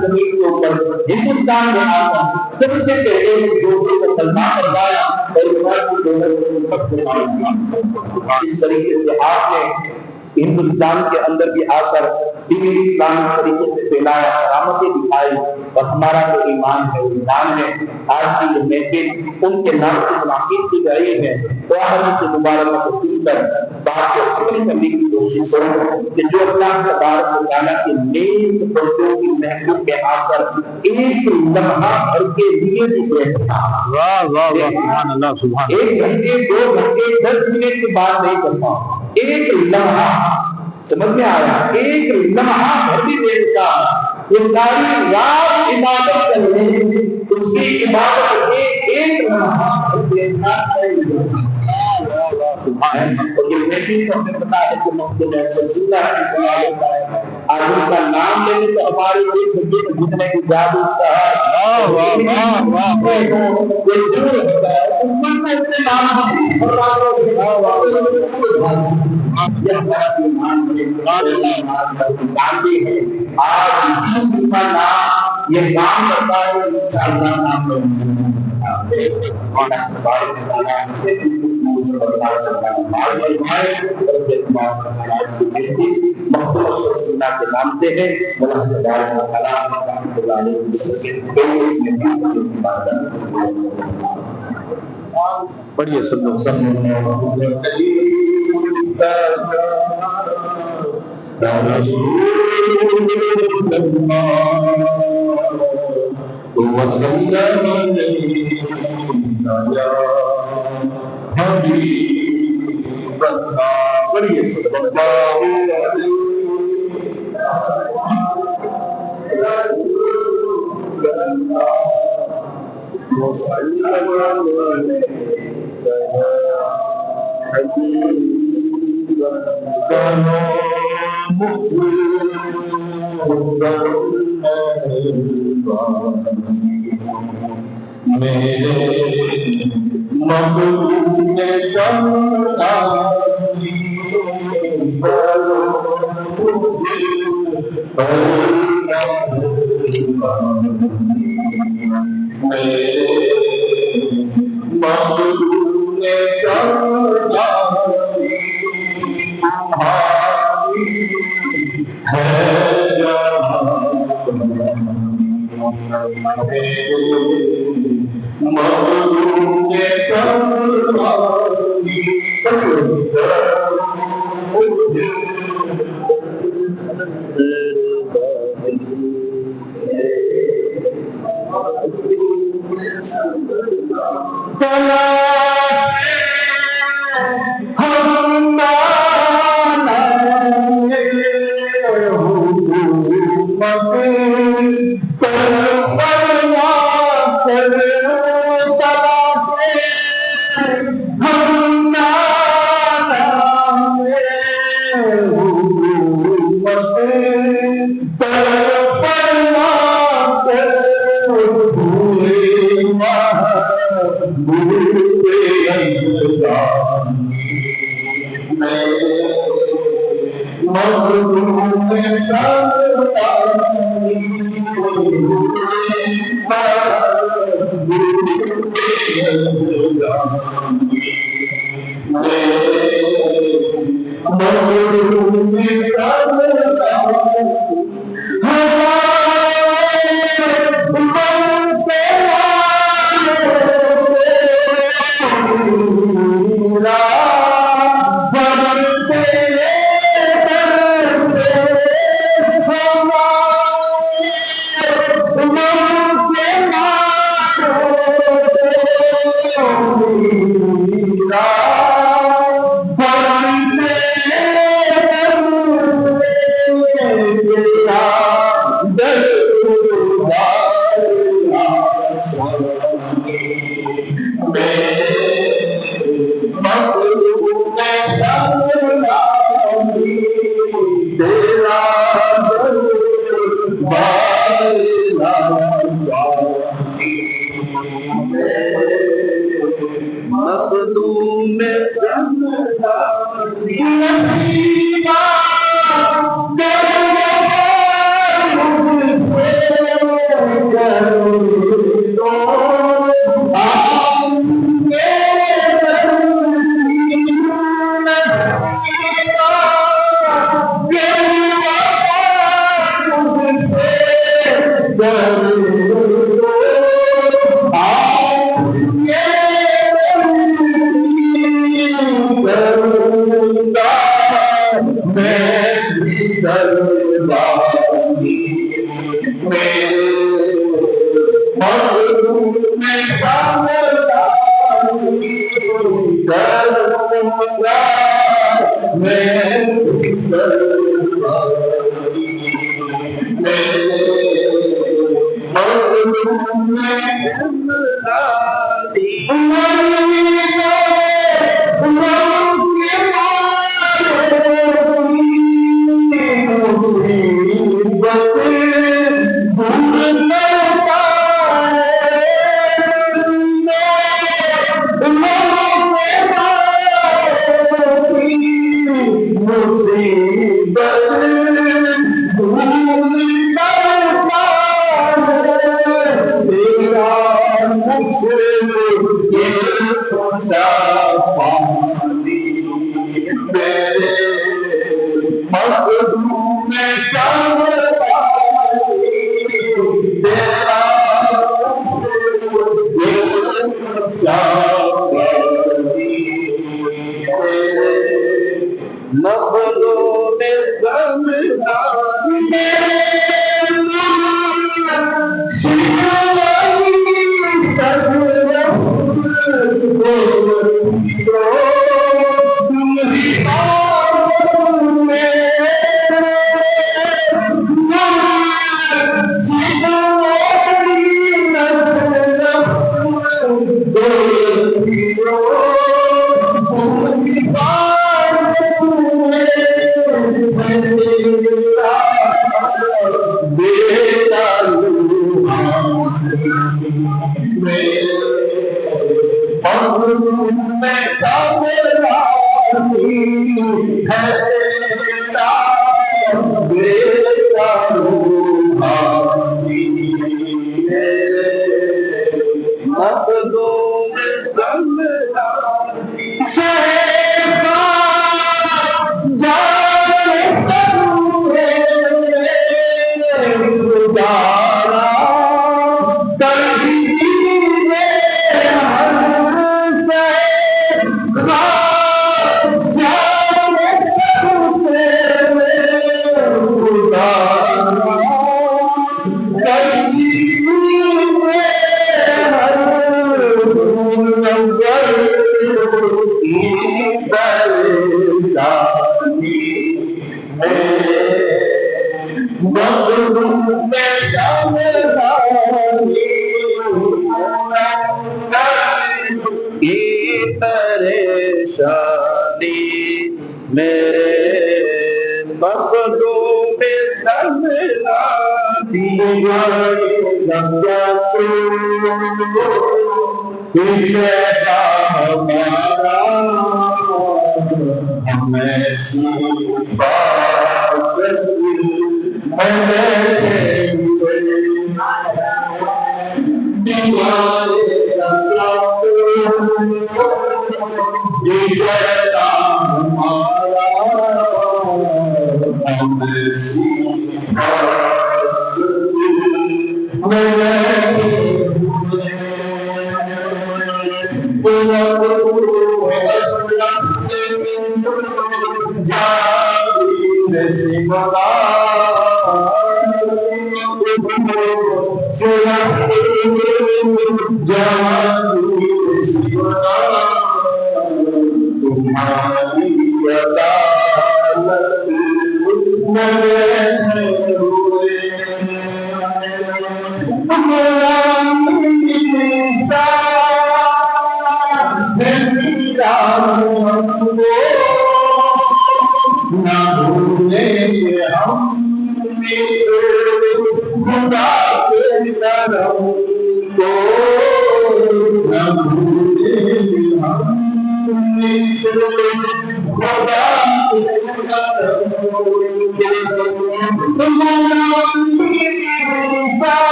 زمین کے اوپر ہندوستان میں آتا سب سے پہلے جو کو کلمہ پڑھایا اور ایمان کی دولت کو سب سے مانگا۔ اس طریقے سے آپ نے ہندوستان کے اندر بھی آ کر دین اسلام طریقے سے پھیلایا، کرامتیں دکھائی اور ہمارا جو ایمان ہے وہ ایمان ہے. آج کی جو محفل ان کے نام سے منعقد کی گئی ہے تو احادیث مبارکہ کو سن کر بات کو ختم کرنے کی کوشش کروں کہ جو اللہ تبارک و تعالیٰ کے نیک بندوں کی محفل پہ آ کر ایک لمحہ بھر کے لیے بھی بیٹھتا ایک گھنٹے 2 گھنٹے 10 منٹ کی بات نہیں کرتا, ایک لمحہ, سمجھ میں آیا, ایک لمحہ بھر بھی دیکھتا. یہ ساری رات عبادت کر رہے ہیں, اس کی عبادت ایک لمحہ بھر دیکھنا ہے. اور یہ محفل کو ہمیں پتا ہے کہ مقصود ہے رسول اللہ کی ہے. آج ان کا نام لینے تو ہمارے ایک بچے کو جتنے کی جادو کا ہے کوئی ضرور ہوتا ہے امت میں اتنے نام ہیں اور یہ ہمارا ایمان جانتے ہیں. آج اسی کا نام یہ کام کرتا ہے انشاءاللہ نام مانتے ہیں. پڑھیے سب لوگ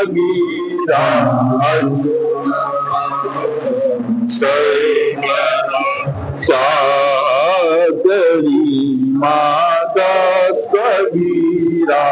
صغيرا كريما صغيرا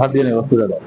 ہاتھ دینے وقت زیادہ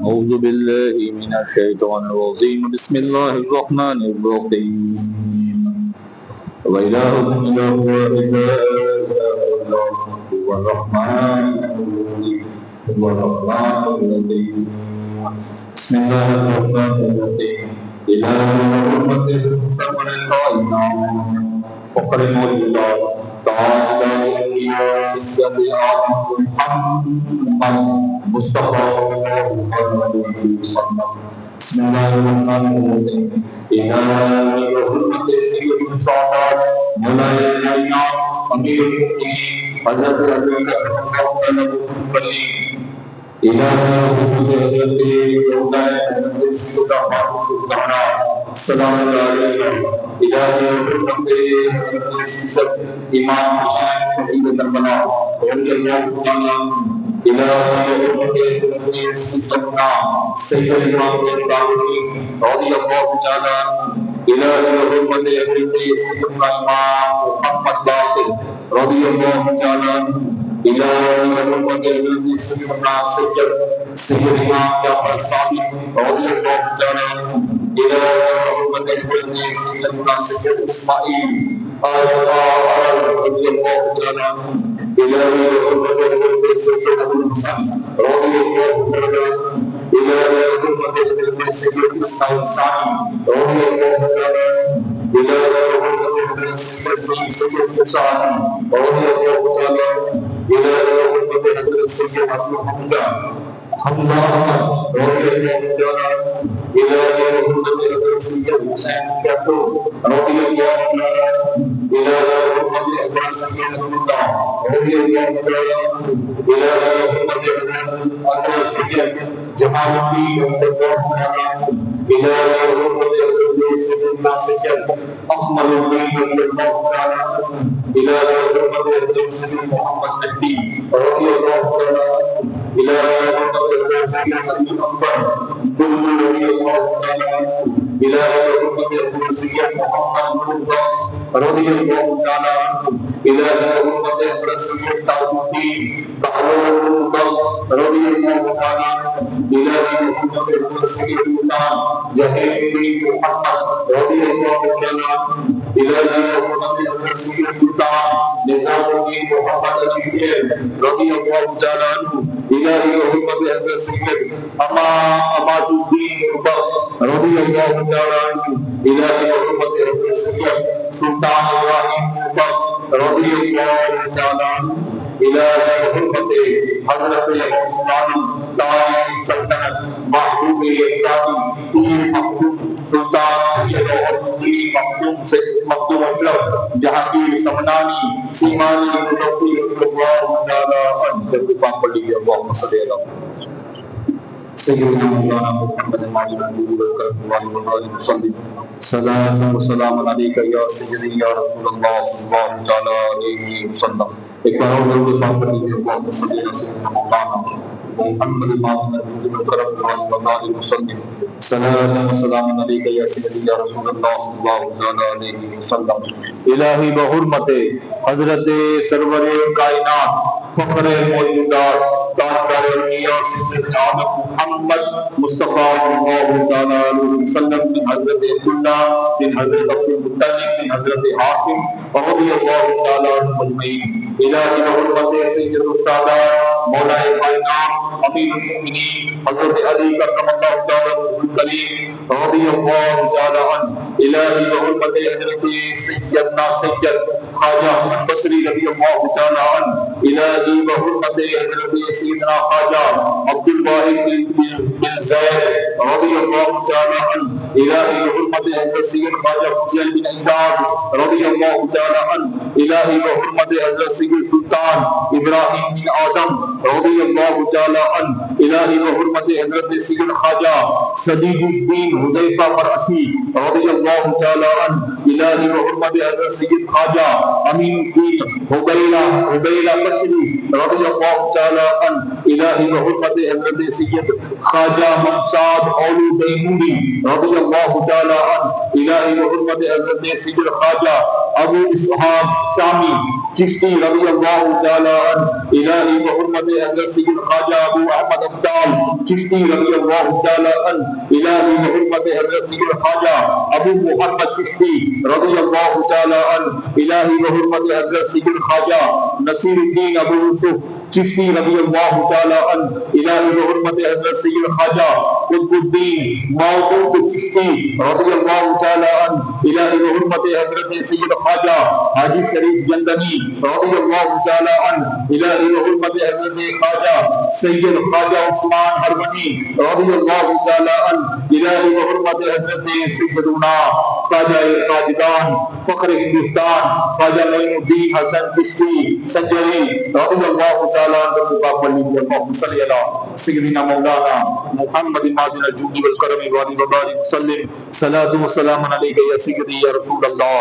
أعوذ بالله من الشيطان الرجيم بسم الله الرحمن الرحيم وإلهكم إله واحد لا إله إلا هو الرحمن الرحيم هو الرحمن الرحيم بسم الله الرحمن الرحيم إله رحمة المسلمين القائمين وقرم الله تعالى إني وسيد محمد مصطفى صلى الله عليه وسلم بسم الله الرحمن الرحيم إلهي رحمة سيد الصحابة مولاي الأيام أمير المؤمنين حضرت أبي بكر الصديق إلهي رحمة سيد الصحابة السلام علیکم الہی رحمت سید امام حسین شہید کربلا رضی اللہ تعالی الہی رحمت سیدنا سید امام الباقی رضی اللہ تعالی إلهي وحرمة حضرت سيدنا الإمام محمد باقر رضي الله تعالى عنه إلهي وحرمة حضرت سيدنا سيد الإمام جعفر الصادق رضي الله تعالى عنه إلهي وحرمة حضرت سيدنا سيد إسماعيل رضي الله تعالى عنه إلهي وحرمة حضرت سيدنا الحسن رضي الله تعالى عنه إلهي وحرمة حضرت سيد إسماعيل الثاني رضي الله تعالى عنه إلهي وحرمة حضرت سيد مسعد رضي الله تعالى عنه إلهي وحرمة حضرت سيد حمزة رضي الله تعالى عنه إلهي وحرمة حضرت سيد حسين رضي الله تعالى عنه إلهي وحرمة حضرت سيد الله رضي الله تعالى عنه إلهي وحرمة حضرت سيد جمال الدين رضي الله تعالى عنه إلهي وحرمة حضرت سيدنا سيد أحمد الدين رضي الله تعالى عنه إلهي وحرمة حضرت سيد محمد مهدي رضي الله تعالى عنه إلهي وحرمة حضرت سيد أبي أكبر بلبل رضي الله تعالى عنه إلهي وحرمة حضرت سيد محمد مرتضى رضي الله تعالى عنه إلهي وحرمة حضرت سيد تاج الدين بهلول رضي الله تعالى عنه إلهي وحرمة حضرت سيد سلطان جهير الدين محمد رضي الله تعالى عنه إلهي وحرمة حضرت سيد سلطان نظام الدين محمد علي رضي الله تعالى عنه إلهي وحرمة حضرت سيد أماد الدين رضي الله تعالى عنه إلهي وحرمة حضرت سيد سلطان إبراهيم رضي الله تعالى عنه إلهي وحرمة حضرت مولانا تاج سلطنت محبوب اسلامی پیر مخدوم سلطان سید الدین مخدوم اشرف جہانگیر سمنانی سیمانی مدفی رضی اللہ تعالی عنہ پاک پڑھ لیجیے اللہم صلی اللہ سیدنا مولانا محمد ماجد نور کرم والہ وسلم صلاۃ و سلام علیک یا سیدی یا رسول اللہ صلی اللہ تعالی علیہ وسلم ایک اور درود پاک پڑھ لیجیے اللہم صلی اللہ سیدنا مولانا محمد ماجد نور کرم والہ وسلم صلاۃ و سلام علیک یا سیدی یا رسول اللہ صلی اللہ تعالی علیہ وسلم الہی بحرمت حضرت سرور کائنات فخر موجودات تاجدار انبیاء سیدنا محمد مصطفیٰ صلی اللہ تعالی علیہ وسلم بن حضرت عبداللہ بن حضرت عبد المطلب بن حضرت عاصم رضی اللہ تعالی عنہ اجمعین الہی بحرمت سید السادات مولا کائنات امیر المؤمنین حضرت علی کرم اللہ تعالی الکریم رضی اللہ تعالی عنہ الہی بحرمت حضرت سیدنا سید خواجہ حسن بصری رضی اللہ تعالی عنہ الہی بحرمت حضرت سیدنا خواجہ عبد الواحد بن زید رضی اللہ تعالی عنہ الہی بحرمت حضرت سید خواجہ فضیل بن انداز رضی اللہ تعالی عنہ الہی بحرمت حضرت سید سلطان ابراہیم بن آدم رضی اللہ تعالی عنہ الہی بحرمت حضرت سید خواجہ صدیق الدین حذیفہ قرشی رضی اللہ تعالی عنہ الہی بحرمت حضرت سید خواجہ امین الدین حبیلہ قشری رضی اللہ تعالی عنہ الہی بحرمت حضرت سید خواجہ منصاد اولو تیموری رضی اللہ تعالی عنہ الہی بحرمت حضرت سید خواجہ ابو اسحاق شامی چشتی رضی اللہ تعالی عنہ الہی بحرمت حضرت سید خواجہ ابو احمد ابدال چشتی رضی اللہ تعالی عنہ الہی بحرمت حضرت سید خواجہ ابو محمد چشتی رضی اللہ تعالی عنہ الہی بحرمت حضرت سید خواجہ نصیر الدین ابو یوسف چشتی رضی اللہ تعالی عنہ الہی بحرمت حضرت سید خواجہ قطب الدین موعود چشتی رضی اللہ تعالی عنہ الہی بحرمت حضرت سید خواجہ حاجی شریف جندنی رضی اللہ تعالی عنہ الہی بحرمت حضرت خواجہ سید خواجہ عثمان ہرونی رضی اللہ تعالی عنہ الہی بحرمت حضرت سیدنا خواجہ قاجدان فخر ہندوستان خواجہ معین الدین حسن چشتی سنجری رضی اللہ تعالی عنہ اللہم صلی اللہ سیدنا مولانا محمد ماجد الجود والکرم وعلی وبارک وسلم صلاۃ و سلام علیک یا سیدی یا رسول اللہ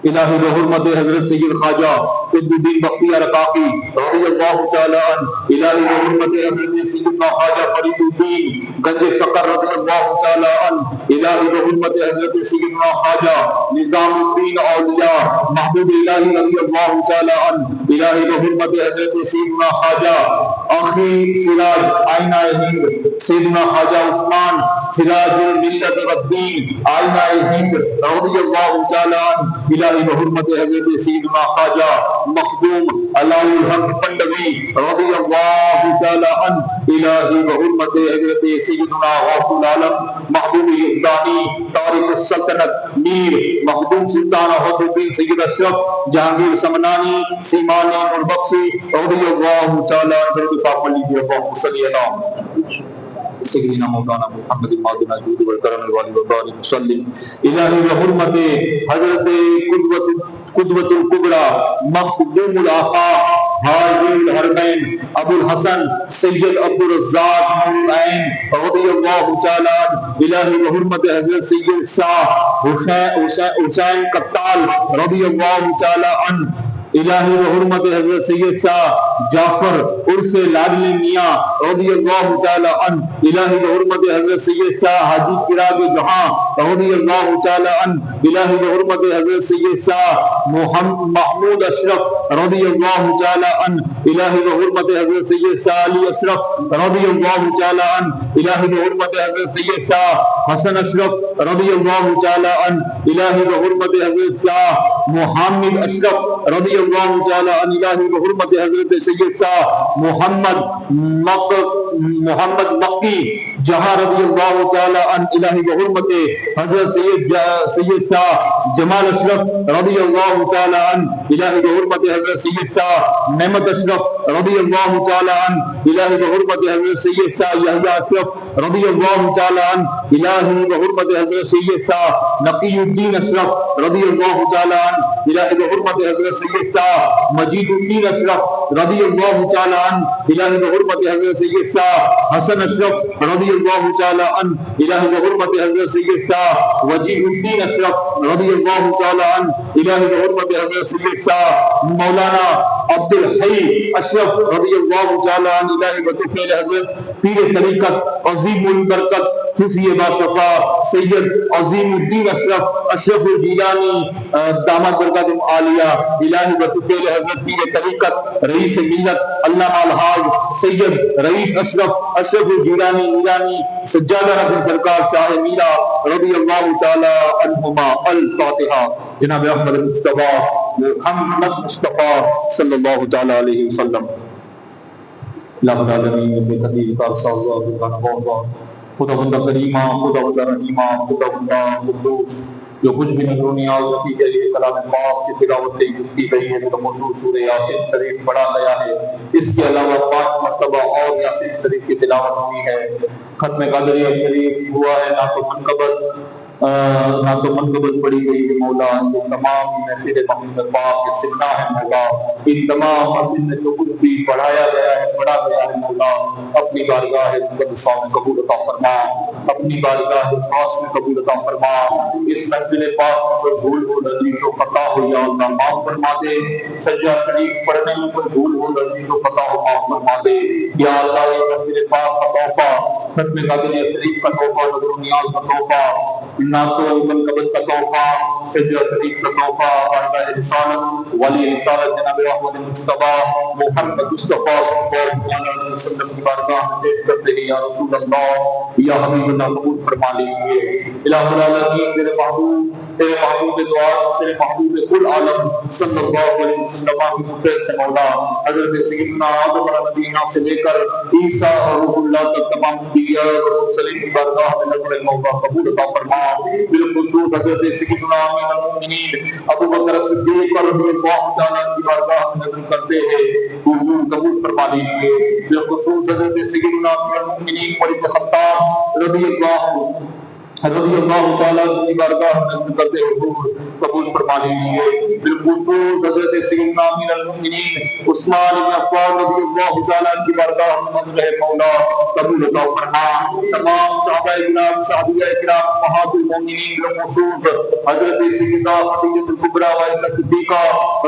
الہی بحرمت حضرت سید خواجہ قطب الدین بختیار رقاقی رضی اللہ تعالی عنہ، الہی بحرمت حضرت سیدنا خواجہ فرید الدین گنج شکر رضی اللہ تعالی عنہ، الہی بحرمت حضرت سیدنا خواجہ نظام الدین اولیاء محبوب الہی رضی اللہ تعالی عنہ، الہی بحرمت حضرت سیدنا خواجہ آخری سراج آئینہ ہند سیدنا خواجہ عثمان سراج الملت والدین آئینہ ہند رضی اللہ تعالی عنہ، الہی بحرمت حضرت سیدنا خواجہ مخدوم علاء الحق پنڈوی رضی اللہ تعالی عنہ، الہی بحرمت حضرت سیدنا غوث العالم محبوب یزدانی تارک السلطنت میر مخدوم سلطان عہد الدین سید اشرف جہانگیر سمنانی سیمانی نوربخشی رضی اللہ تعالی عنہ۔ پاک ملیدی اللہم صلی اللہ سیدنا مولانا محمد مادنا جود والکرم الوالی وبارک وسلم، الہی بحرمت حضرت قدوۃ الکبریٰ مخدوم الآفاق حاجی الحرمین ابو الحسن سید عبد الرزاق نور العین رضی اللہ تعالی عنہ، الہی بحرمت حضرت سید شاہ حسین قتال رضی اللہ تعالی عنہ، الہی بحرمت حضرت سید شاہ جعفر عرف لاڈل میاں رضی اللہ تعالی عنہ، الہی بحرمت حضرت سید شاہ حاجی چراغ جہاں رضی اللہ تعالی عنہ، الہی بحرمت حضرت سید شاہ محمود اشرف رضی اللہ تعالی عنہ، الہی بحرمت حضرت سید شاہ علی اشرف رضی اللہ تعالی عنہ، الہی بحرمت حضرت سید شاہ حسن اشرف رضی اللہ تعالی عنہ، الہی بحرمت حضرت شاہ محمد اشرف رضی اللہ تعالی عنہ، الہی بحرمت حضرت سید شاہ محمد مکی جہاں رضی اللہ تعالی عنہ، الہی بحرمت حضرت سید شاہ جمال اشرف رضی اللہ تعالی عنہ، الہی بحرمت حضرت سید شاہ نعمت اشرف رضی اللہ تعالی عنہ، الہی بحرمت حضرت سید شاہ یحییٰ اشرف رضی اللہ تعالی عنہ، الہی بحرمت حضرت سید شاہ نقی الدین اشرف رضی اللہ تعالی عنہ، الہی بحرمت حضرت سید شاہ مجید الدین اشرف رضی اللہ تعالی عنہ، الہی بحرمت حضرت سید شاہ حسن اشرف رضی اللہ تعالی عنہ، الہی بحرمت حضرت سید شاہ وجیہ الدین اشرف رضی اللہ تعالی عنہ، الہی بحرمت حضرت سید شاہ مولانا عبد الحی اشرف رضی اللہ تعالی عنہ، الہی بطفیل حضرت پیر طریقت عظیم البرکت صوفی باشفا سید عظیم الدین اشرف الجیلانی دامت برکاتہم عالیہ، الہی بطفیل حضرت پیر طریقت رئیس ملت علامہ الحاظ سید رئیس اشرف الجیلانی میرانی سجادہ حسن سرکار شاہ میرا رضی اللہ تعالی عنہما۔ الفاتحہ۔ جناب احمد مصطفیٰ محمد مصطفیٰ صلی اللہ تعالی علیہ وسلم۔ اللہ العالمین بے قدیر کا اللہ بہت خدا بندہ کریمہ خدا بندہ رحیمہ خدا بندہ قدوس، جو کچھ بھی نظر و نیاز رکھی گئی ہے کلام پاک کی تلاوت کی گئی ہے تو موضوع سورہ یاسین شریف پڑھا گیا ہے، اس کے علاوہ 5 مرتبہ اور یاسین شریف کی تلاوت ہوئی ہے، ختم قادریہ شریف ہوا ہے، نہ تو منقبت پڑھی گئی ہے مولا، جو تمام محفل محمد پاک کے سمنا ہے مولا، ان تمام محفل میں جو کچھ بھی پڑھایا گیا ہے پڑھا گیا ہے مولا، اپنی بارگاہ مقدسہ میں قبول عطا فرما، اپنی بارگاہ خاص میں قبول عطا فرما، اس محفل پاک میں کوئی بھول ہو لذیذ تو خطا ہو یا اللہ معاف فرما دے، سجدہ شریف پڑھنے میں کوئی بھول ہو لذیذ تو خطا ہو معاف فرما دے، یا اللہ یہ محفل پاک کا تحفہ، ختم قادریہ شریف کا تحفہ، نظر و نیاز کا تحفہ، نعتوں منقبت کا تحفہ، سجدہ شریف کا تحفہ، بارگاہ رسالت ولی رسالت جناب احمد مصطفیٰ محمد مصطفیٰ صلی اللہ علیہ وسلم کی بارگاہ میں پیش کرتے ہیں، یا رسول اللہ یا حبیب اللہ قبول فرما لیجیے۔ الہ العالمین تیرے محبوب دعا تیرے محبوب کل عالم صلی اللہ علیہ وسلم کی مطیع سے مولا، حضرت سیدنا آدم علیہ نبینا سے لے کر عیسیٰ اور روح اللہ تک تمام انبیاء اور مرسلین کی بارگاہ میں نظر مولا قبول عطا فرما، بالخصوص حضرت سیدنا امین المؤمنین ابو بکر صدیق رضی اللہ تعالیٰ کی بارگاہ میں نظر کرتے ہیں، حضور قبول فرما لیجیے، بالخصوص حضرت سیدنا امین المؤمنین عمر بن خطاب رضی اللہ رضی اللہ تعالیٰ کی بارگاہ میں کرتے حضور قبول فرما لیجیے۔ بالخصوص حضرت سیدنا امیر المؤمنین عثمان بن عفان رضی اللہ تعالیٰ کی بارگاہ میں نظر مولا قبول عطا فرما۔ تمام صحابہ کرام، صحابیہ کرام، امہات المؤمنین بالخصوص حضرت سیدہ خدیجہ الکبریٰ وعائشہ صدیقہ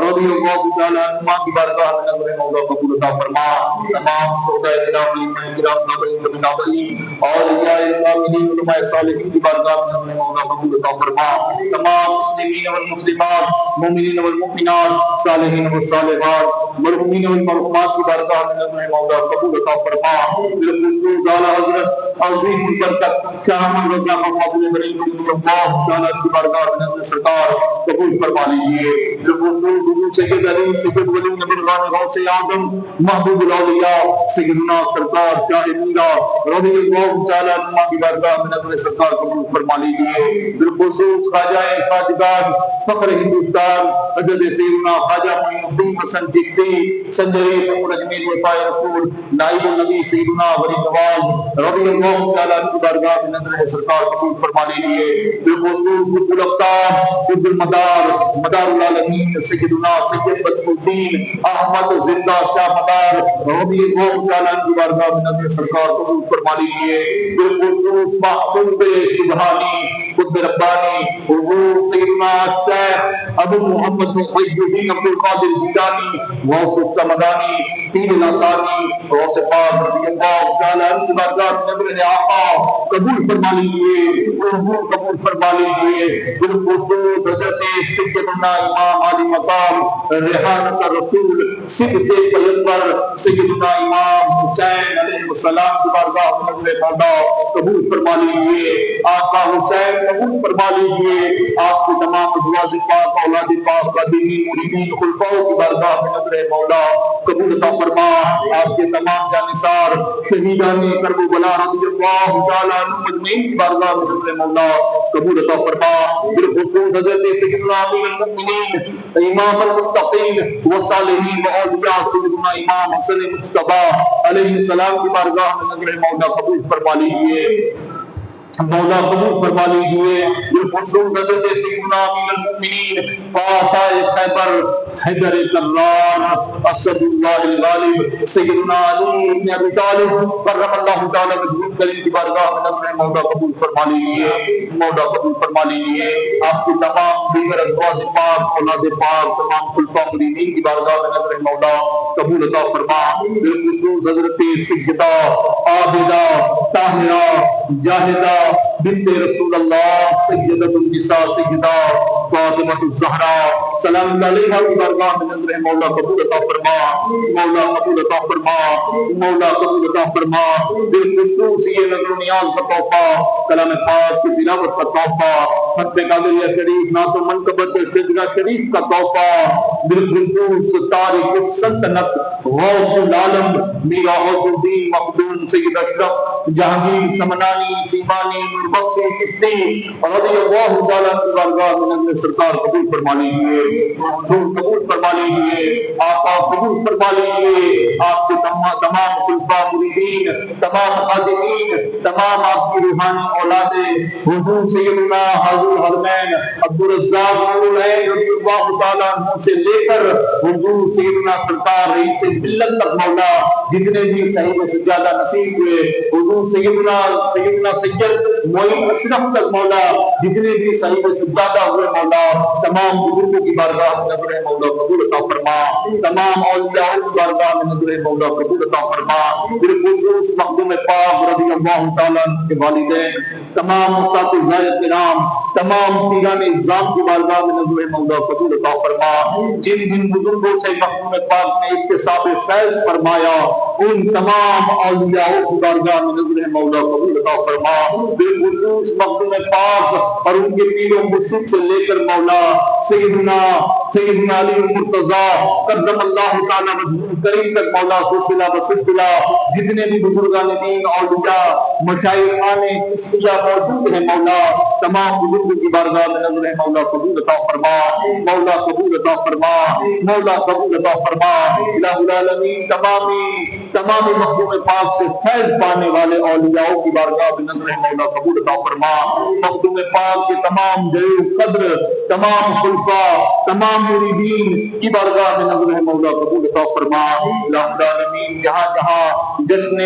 رضی اللہ تعالیٰ عنہما کی بارگاہ میں نظر مولا قبول عطا فرما۔ تمام شہداء کرام، علماء کرام، تابعین اولیاء العاملین، علماء صالحین کی بارگاہ میں نظر مولا قبول عطا فرما۔ تمام مسلمین والمسلمات، مومنین والمؤمنات، صالحین والصالحات، مرحومین والمرحومات کی بارگاہ میں نظر مولا قبول عطا فرما۔ بالخصوص اعلیٰ حضرت عظیم البرکت شاہ محمد رضا محمد بریم رضی اللہ تعالیٰ کی بارگاہ میں نظر سرکار قبول فرما لیجیے۔ بالخصوص حضور سید علی سید ولی نبرغان غوث اعظم محبوب الاولیاء سیدنا سرکار شاہ میرا رضی اللہ تعالیٰ عنہ کی بارگاہ میں نظر سرکار قبول فرما لیجیے۔ بالخصوص خواجہ خواجگان فخر ہندوستان حضرت سیدنا خواجہ معین الدین حسن چشتی سنجری نور اجمیر وفائے رسول نائب النبی سیدنا ولی نواز رضی اللہ تعالیٰ عنہ کی بارگاہ میں نظر سرکار قبول فرما لیجیے۔ بالخصوص قطب الافطار قطب المدار مدار العالمین سیدنا سید بدر الدین احمد زندہ شاہ مدار رضی اللہ تعالیٰ عنہ کی بارگاہ میں نظر سرکار قبول فرما لیجیے۔ بالخصوص محبوب سبحانی قطب ربانی حضور سیدنا شیخ ابو محمد محی الدین عبد القادر جیلانی غوث السمدانی پیر الاسانی غوث پاک رضی اللہ تعالیٰ عنہ کی بارگاہ میں نظر آقا قبول فرما لیجیے، حضور قبول فرما لیجیے۔ بالخصوص حضرت سیدنا امام علی مقام ریحانۃ الرسول صدق پیغمبر سیدنا امام حسین علیہ السلام کی بارگاہ میں نظر مولا قبول فرما لیجیے۔ آقا حسین قبول فرما لیجیے۔ آپ کے تمام ازواج پاک، اولاد پاک، قادمین، مریدین، خلفاء کی بارگاہ میں نظر مولا قبول عطا فرما۔ آپ کے تمام جانثار شہیدان کربلا رضی اللہ تعالیٰ عنہ مجمعین کی بارگاہ میں نظر مولا قبول عطا فرما۔ بالخصوص حضرت سیدنا امیر المؤمنین امام المتقین والصالحین واولیاء سیدنا امام حسن مجتبیٰ علیہ السلام کی بارگاہ میں نظر مولا قبول فرما لیجیے، مولا قبول فرما لیجیے۔ بالخصوص حضرت سیدنا امیر المؤمنین فاتح خیبر حیدر کرار اسد اللہ الغالب سیدنا علی بن ابی طالب کرم اللہ تعالیٰ وجہہ کریم کی بارگاہ میں نظر مولا قبول فرما لیجیے، مولا قبول فرما لیجیے۔ آپ کی تمام دیگر ازواج پاک، اولاد پاک، تمام خلفاء مریدین کی بارگاہ میں نظر مولا قبول عطا فرما۔ بالخصوص حضرت سیدہ عابدہ طاہرہ جاہدہ بنت رسول اللہ سیدۃ النساء سیدہ فاطمہ الزہرا سلام اللہ علیہا کی بارگاہ میں نظر مولا قبول عطا فرما، مولا قبول عطا فرما، مولا قبول عطا فرما۔ بالخصوص یہ نظر و نیاز کا تحفہ، کلام پاک کی تلاوت کا تحفہ، خط قادریہ شریف، نعت و منقبت سجدہ شریف کا تحفہ۔ بالخصوص تارک السلطنت غوث العالم میرا غوث الدین مخدوم سید اشرف جہانگیر سمنانی سیمانی نور بخش چشتی رضی اللہ تعالیٰ کی بارگاہ میں نظر سرکار قبول فرما لیجیے، قبول فرما لیجیے، آقا قبول فرما لیجیے۔ آپ کے تمام خلفاء مریدین، تمام خادمین، تمام آپ کی روحانی اولادیں، حضور سیدنا حاضر الحرمین عبدالرزاق نور العین رضی اللہ تعالیٰ عنہ سے لے کر حضور سیدنا سرکار رئیس ملت تک مولا جتنے بھی صحیح سجادہ نصیب ہوئے، حضور سیدنا سید معین اشرف تک مولا جتنے بھی صحیح سجادہ ہوئے مولا تمام بزرگوں کی بارگاہ میں نظر مولا قبول عطا فرما، تمام اولیاء کی بارگاہ میں نظر مولا قبول عطا فرما۔ بالخصوص مخدوم پاک رضی اللہ تعالیٰ عنہ کے والدین، تمام اساتذہ کرام، تمام پیران اعظام کی بارگاہ میں نظر مولا قبول عطا فرما۔ جن جن بزرگوں سے مخدوم پاک نے اکتساب فیض فرمایا ان تمام اولیاء کی بارگاہ میں نظر مولا قبول عطا فرما۔ بالخصوص مخدوم پاک اور ان کے پیر و مرشد سے لے کر مولا سیدنا علی مرتضیٰ قدم اللہ تعالیٰ وجہہ کریم تک مولا سلسلہ بسلسلہ جتنے بھی بزرگان دین اولیاء مشائخان چشتیہ موجود ہیں مولا تمام بزرگوں کی بارگاہ میں نظر مولا قبول عطا فرما، مولا قبول عطا فرما، مولا قبول عطا فرما۔ الہ العالمین تمامی تمام مخدوم پاک سے فیض پانے والے اولیاء کی بارگاہ میں نظر مولا قبول عطا فرما۔ مخدوم پاک کے تمام جلیل قدر، تمام خلفاء، تمام مریدین کی بارگاہ میں نظر مولا قبول عطا فرما۔ الہ العالمین جہاں جہاں جشن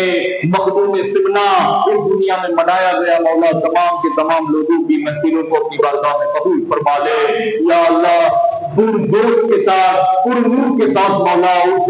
مخدوم سمنا اس دنیا میں منایا گیا مولا تمام کے تمام لوگوں کی محفلوں کو اپنی بارگاہ میں قبول فرما لے۔ یا اللہ پر جوش کے ساتھ، پر نور کے ساتھ مولا اس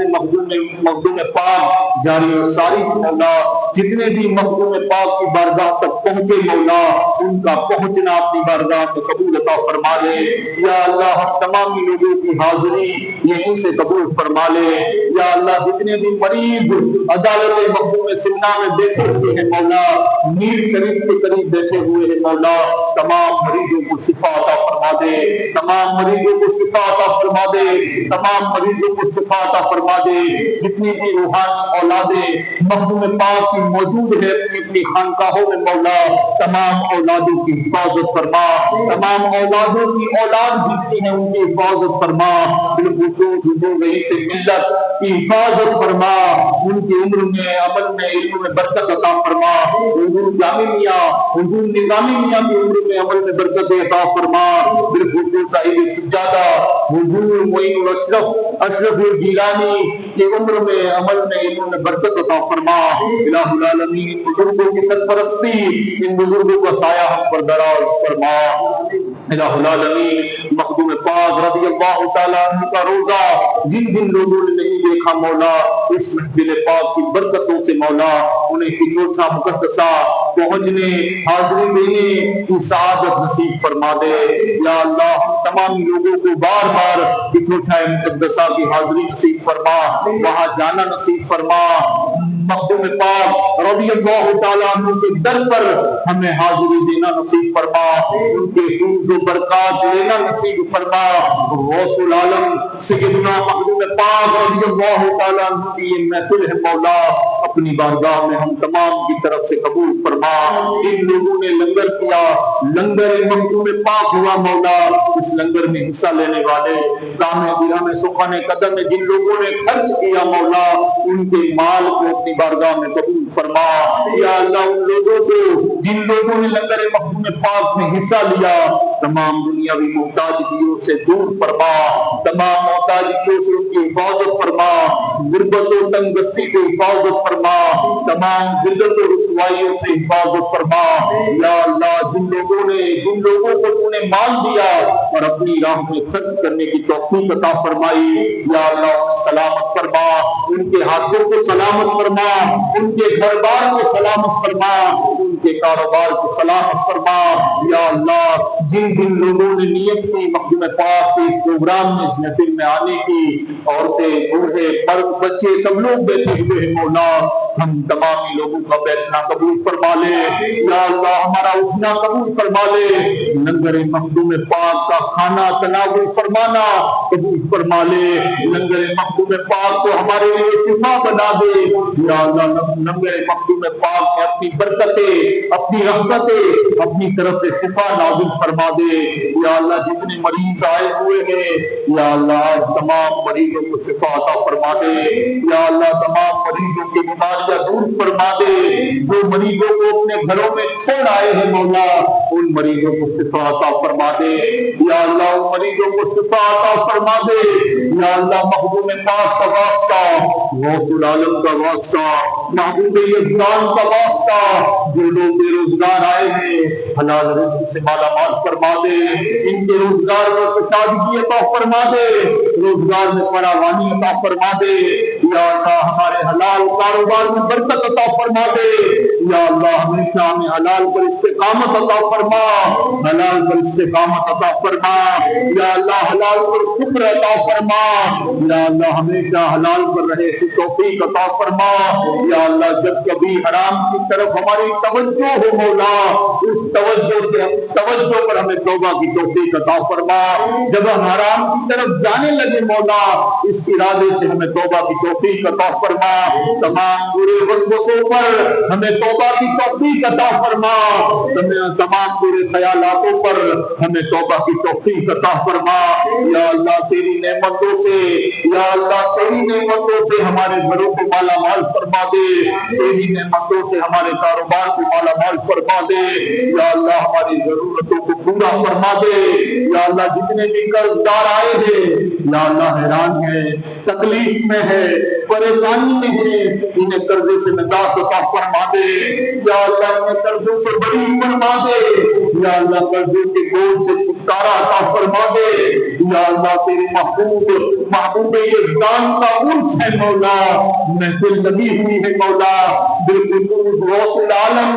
مخدوم پاک جاری و ساری مولا جتنے بھی مخدوم پاک کی بارگاہ تک پہنچے مولا ان کا پہنچنا اپنی بارگاہ میں قبول عطا فرما لے۔ یا اللہ ہم تمام لوگوں کی حاضری یہیں سے قبول فرما لے۔ یا اللہ جتنے بھی مریض عدالت مخدوم سمنا میں بیٹھے ہوئے ہیں مولا، میر قریب کے قریب بیٹھے ہوئے ہیں مولا، تمام مریضوں کو شفا عطا فرما دے، تمام مریضوں کو شفا عطا فرما دے، تمام مریضوں کو شفا عطا فرما دے۔ جتنی بھی روحانی اولادیں مخدوم پاک کی موجود ہے اپنی خانقاہوں میں مولا تمام اولادوں کی حفاظت فرما، تمام اولادوں کی اولاد جتنی ہیں ان کی حفاظت فرما، بالخصوص سے ملت کی حفاظت فرما، ان کی عمر میں، عمل میں، علم میں برکت عطا فرما، حضور جامی میاں، حضور نظامی میاں کی عمر میں، عمل میں برکت عطا فرما، بالخصوص صاحب سجادہ حضور معین الاشرف اشرف الگیلانی کی عمر میں، عمل میں، علم میں برکت عطا فرما۔ الہ العالمین بزرگوں کی سرپرستی، ان بزرگوں کا سایہ ہم پر دراز فرما۔ الہ العالمین مخدوم پاک رضی اللہ تعالیٰ عنہ کا روزہ جن جن لوگوں نے نہیں دیکھا مولا اس محفل پاک کی برکتوں سے مولا انہیں کچوٹھا مقدسہ پہنچنے، حاضری دینے کی سعادت نصیب فرما دے۔ یا اللہ ہم تمام لوگوں کو بار بار کچوٹھا مقدسہ کی حاضری نصیب فرما، وہاں جانا نصیب فرما۔ مخدوم پاک رضی اللہ تعالیٰ عنہ کے در پر ہمیں حاضری دینا نصیب فرما، ان کے فیض و برکات لینا نصیب فرما۔ غوث العالم سیدنا مخدوم پاک رضی اللہ تعالیٰ عنہ کی یہ محفل ہے مولا اپنی بارگاہ میں ہم تمام کی طرف سے قبول فرما۔ ان لوگوں نے لنگر کیا، لنگر مخدوم پاک ہوا مولا، اس لنگر میں حصہ لینے والے کام درہم سخن قدم میں جن لوگوں نے خرچ کیا مولا ان کے مال کو اپنی بارگاہ میں قبول فرما۔ یا اللہ ان لوگوں کو جن لوگوں نے لنگر مخدوم پاک میں حصہ لیا تمام دنیاوی محتاجیوں سے دور فرما، تمام محتاجیوں سے ان کی حفاظت فرما، غربت و تنگ دستی سے حفاظت فرما، تمام ذلت و رسوائیوں سے حفاظت فرما۔ یا اللہ جن لوگوں کو تو نے مال دیا اور اپنی راہ میں خرچ کرنے کی توفیق عطا فرمائی، یا اللہ انہیں سلامت فرما، ان کے ہاتھوں کو سلامت فرما، ان کے گھر بار کو سلامت فرما، ان کے کاروبار کو سلامت فرما۔ یا اللہ جن لوگوں نے نیت کی مخدوم پاک کے اس پروگرام میں اس محفل میں آنے کی، عورتیں، بوڑھے، مرد، بچے سب لوگ بیٹھے ہوئے ہیں مولا ہم تمام لوگوں کا بیٹھنا قبول فرما لے۔ یا اللہ ہمارا اٹھنا قبول فرما لے، لنگر مخدوم پاک کا کھانا تناول فرمانا قبول فرما لے، لنگر مخدوم پاک کو ہمارے لیے شفا بنا دے۔ یا اللہ لنگر مخدوم پاک میں اپنی برکتیں، اپنی رحمتیں اپنی طرف سے شفا نازل فرما دے۔ یا اللہ جتنے مریض آئے ہوئے ہیں یا اللہ تمام مریضوں کو شفا عطا فرما دے۔ یا اللہ تمام مریضوں کی بیماریاں دور فرما دے، جو مریضوں کو اپنے گھروں میں چھوڑ آئے ہیں مولا ان مریضوں کو شفا عطا فرما دے۔ یا اللہ ان مریضوں کو شفا عطا فرما دے۔ یا اللہ محبوب پاک کا واسطہ، غوث العالم کا واسطہ، محبوب یزدان کا واسطہ، جو لوگ بے روزگار آئے ہیں حلال رزق سے مالا مال فرما دے، ان کے روزگار میں کشادگی عطا فرما دے، روزگار میں فراوانی عطا فرما دے۔ یا اللہ ہمارے حلال کاروبار میں برکت عطا فرما دے۔ یا اللہ ہمیشہ ہمیں حلال پر استقامت عطا فرما، حلال پر استقامت عطا فرما۔ یا اللہ حلال پر شکر عطا فرما۔ یا اللہ ہمیشہ حلال پر رہے سے توفیق عطا فرما۔ یا اللہ جب کبھی حرام کی طرف ہماری توجہ ہو مولا اس توجہ پر ہمیں توبہ کی توفیق عطا فرما۔ جب ہم حرام کی طرف جانے لگے مولا اس ارادے سے ہمیں توبہ کی توفیق عطا فرما۔ تمام برے وسوسوں پر ہمیں توبہ کی توفیق عطا فرما، ہمیں تمام برے خیالاتوں پر ہمیں توبہ کی توفیق عطا فرما۔ یا اللہ تیری نعمتوں سے، یا اللہ تیری نعمتوں سے ہمارے گھروں کو مالا مال فرما دے، تیری نعمتوں سے ہمارے کاروبار کو مالا مال فرما دے، یا اللہ ہماری ضرورتوں کو پورا فرما دے۔ یا اللہ جتنے بھی قرض دار آئے ہیں یا اللہ حیران ہے، تکلیف میں ہے، پریشانی میں ہے، انہیں قرضے سے نجات عطا فرما دے، یا اللہ انہیں قرضوں سے بری فرما دے، یا اللہ قرضوں کے بوجھ سے چھٹکارا عطا فرما دے۔ یا اللہ تیرے محبوب یزدان کا عرس ہے مولا، محفل لگی ہوئی ہے مولا، بالخصوص غوث العالم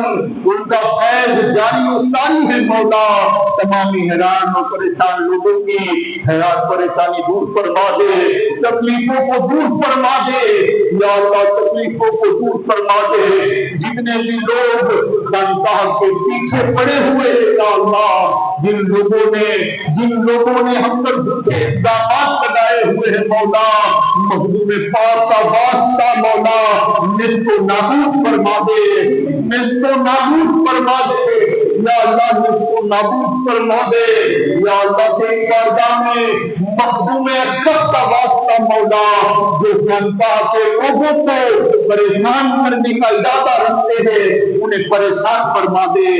ان کا فیض جاری و ساری ہے مولا، تمامی حیران اور پریشان لوگوں کی حیران پریشانی دور فرما دے، تکلیفوں کو دور فرما دے، یا اللہ تکلیفوں کو دور فرما دے۔ جتنے بھی لوگ خانقاہ کے پیچھے پڑے ہوئے ہیں یا اللہ، جن لوگوں نے ہم پر جھوٹے الزامات لگائے ہوئے ہیں مولا، مخدوم پاک کا واسطہ مولا نصف و نابود فرما دے، نصف و نابود فرما دے، یا اللہ نصف و نابود فرما دے۔ یا اللہ تیری بارگاہ میں مخدوم اکرم کا واسطہ مولا، جو خانقاہ کے لوگوں کو پریشان کرنے کا ارادہ رکھتے ہیں انہیں پریشان فرما دے،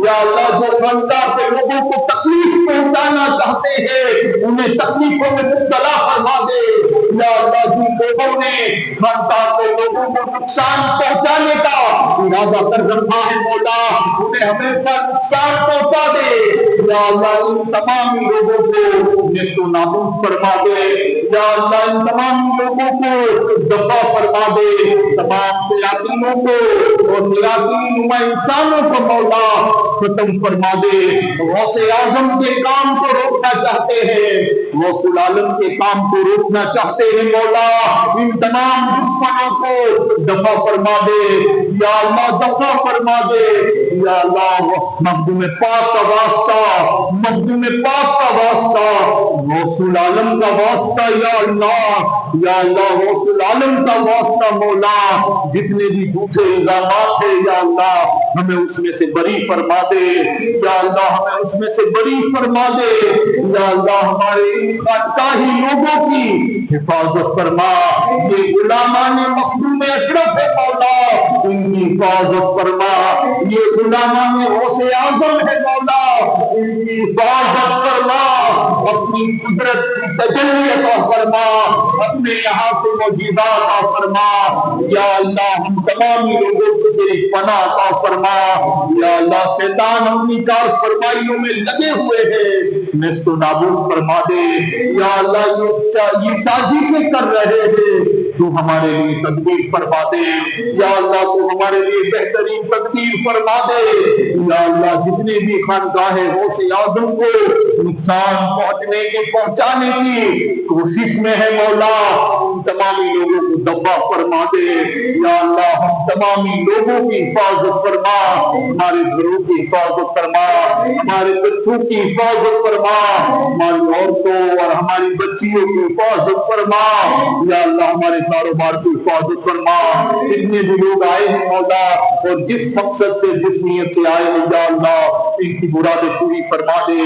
یا اللہ جو خانقاہ کے لوگوں کو تکلیف پہنچانا چاہتے ہیں انہیں تکلیفوں میں مبتلا فرما دے، یا اللہ جن لوگوں نے خانقاہ کے لوگوں کو نقصان پہنچانے کا ارادہ کر رکھا ہے مولا انہیں ہمیشہ نقصان پہنچا دے، یا اللہ ان تمام لوگوں کو نیست و نابود فرما دے، یا اللہ ان تمام لوگوں کو دفع فرما دے، تمام شیاطینوں کو اور شیاطین نما انسانوں کو مولا ختم فرما دے۔ غوث اعظم کے کام کو روکنا چاہتے ہیں، غوث العالم کے کام کو روکنا چاہتے ہیں مولا، ان تمام دشمنوں کو دفع فرما دے، یا اللہ دفع فرما دے، یا اللہ مخدوم پاک کا واسطہ، مخدوم پاک کا واسطہ، غوث العالم کا واسطہ، یا اللہ، یا اللہ غوث العالم کا واسطہ مولا، جتنے بھی جھوٹے الزامات ہیں یا اللہ ہمیں اس میں سے بری فرما دے، یا اللہ ہمیں اس میں سے بری فرما دے، یا اللہ ہمارے ان خانقاہی لوگوں کی حفاظت فرما، یہ غلامان مخدوم اشرف ہے مولا ان کی حفاظت فرما، یہ غلامان غوث اعظم ہے مولا ان کی حفاظت فرما، اپنی قدرت کی تجلی عطا فرما، اپنے یہاں سے معجزات عطا فرما، یا اللہ ہم تمام لوگوں کو تیری پناہ عطا فرما، یا اللہ شیطان اپنی کار فرمائیوں میں لگے ہوئے ہیں نیست و نابود فرما دے، یا اللہ یہ سازشیں کر رہے ہیں تو ہمارے لیے تدبیر فرما دے، یا اللہ تو ہمارے لیے بہترین تدبیر فرما دے، یا اللہ جتنے بھی خانقاہ غوث اعظم کو نقصان پہنچانے کی کوشش میں ہے مولا ان تمامی لوگوں کو دفع فرما دے، یا اللہ ہم تمامی لوگوں کی حفاظت فرما، ہمارے گھروں کی حفاظت فرما، ہمارے بچوں کی حفاظت فرما، ہماری عورتوں اور ہماری بچیوں کی حفاظت فرما، یا اللہ ہمارے کاروبار کی حفاظت فرما، جتنے بھی لوگ آئے ہیں مولا اور جس مقصد سے جس نیت سے آئے ہیں یا اللہ ان کی مرادیں پوری فرما دے،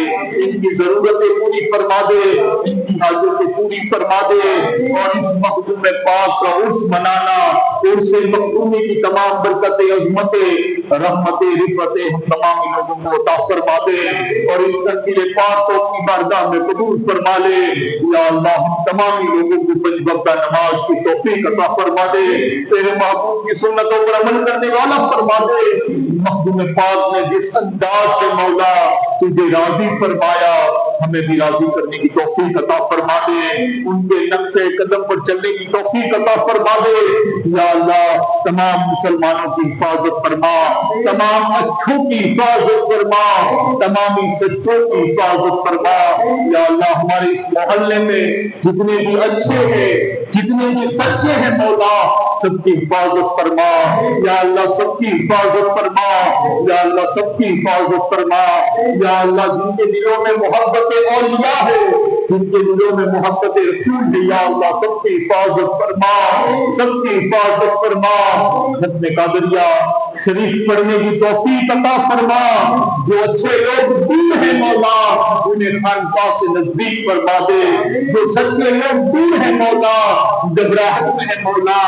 ان کی ضرورتیں پوری فرما دے، ان کی حاجتیں پوری فرما دے، اور اس مخدوم پاک کا عرس منانا، عرس مخدومی کی تمام برکتیں، عظمتیں، رحمتیں، رفعتیں ہم تمام لوگوں کو عطا فرما دے، اور اس تنزیل پاک کو اپنی بارگاہ میں قبول فرما لے، یا اللہ ہم تمام لوگوں کو پنج وقتہ نماز کی توفیق عطا فرما دے، تیرے محبوب کی سنتوں پر عمل کرنے والا فرما دے۔ مخدوم پاک نے جس انداز سے مولا تجھے راضی فرمایا ہمیں بھی راضی کرنے کی توفیق عطا فرما دے، ان کے نقش قدم پر چلنے کی توفیق عطا فرما دے، یا اللہ تمام مسلمانوں کی حفاظت فرما، تمام اچھوں کی حفاظت فرما، تمامی سچوں کی حفاظت فرما، یا اللہ ہمارے اس محلے میں جتنے بھی اچھے ہیں، جتنے بھی سچے ہیں مولا سب کی حفاظت فرما، یا اللہ سب کی حفاظت فرما، یا اللہ سب کی حفاظت فرما، یا اللہ جن کے دلوں میں محبت اولیاء ہے جن کے دلوں میں محبت رسول ہے یا اللہ سب کی حفاظت فرما، سب کی حفاظت فرما، ختم قادریہ شریف پڑھنے کی توفیق عطا فرما، جو اچھے لوگ دور ہیں مولا انہیں خانقاہ سے نزدیک فرما دے، جو سچے لوگ دور ہیں مولا گھبراہٹ میں ہے مولا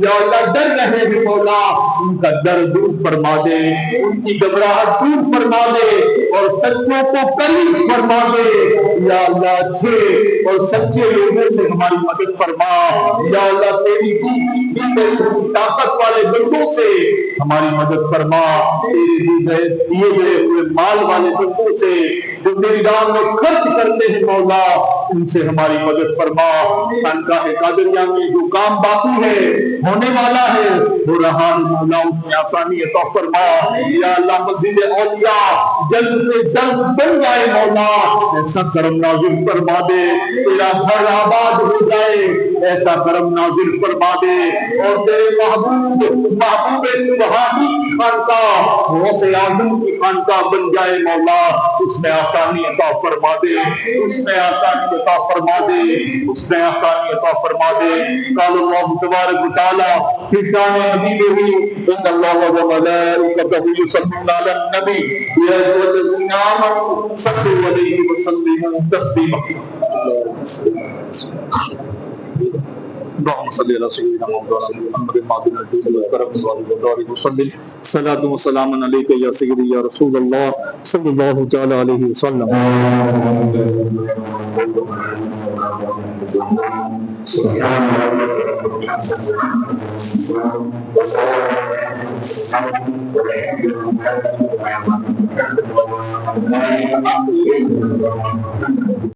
یا اللہ ڈر رہے ہیں مولا ان کا ڈر دور فرما دے، ان کی گھبراہٹ دور فرما دے اور سچوں کو قریب فرما دے یا اللہ، اچھے اور سچے لوگوں سے ہماری مدد فرما یا اللہ، تیری طاقت والے بندوں سے ہماری مدد فرما، تیرے دیے گئے ہوئے مال والے بندوں سے جو تیری راہ میں خرچ کرتے ہیں مولا ان سے ہماری مدد فرما، خانقاہ قادریہ میں جو کام باقی ہے ہونے والا ہے وہ رہا مولا اس میں آسانی عطا فرما یا اللہ، مسجد اولیاء جلد سے جلد بن جائے مولا، ایسا کرم نازل فرما دے، تیرا گھر آباد ہو جائے ایسا کرم نازل فرما دے اور تیرے محبوب سبحانی کی خانقاہ غوث اعظم کی خانقاہ بن جائے مولا، اس میں آسانی عطا فرما دے، اس میں آسانی عطا فرما دے، اس میں آسانی عطا فرما دے۔ قال اللہ تبارک و تعالی فی شان نبیہ ان اللہ و ملائکتہ یصلون علی النبی یا ایھا الذین آمنوا صلوا علیہ وسلموا تسلیما۔ اللهم صل على سيدنا محمد المعدن الجود والكرم وبارك وسلم صلاة وسلام عليك يا سيدي يا رسول الله صلى الله تعالى عليه وسلم۔ سبحان ربك رب العزة عما يصفون وسلام على المرسلين والحمد لله رب العالمين۔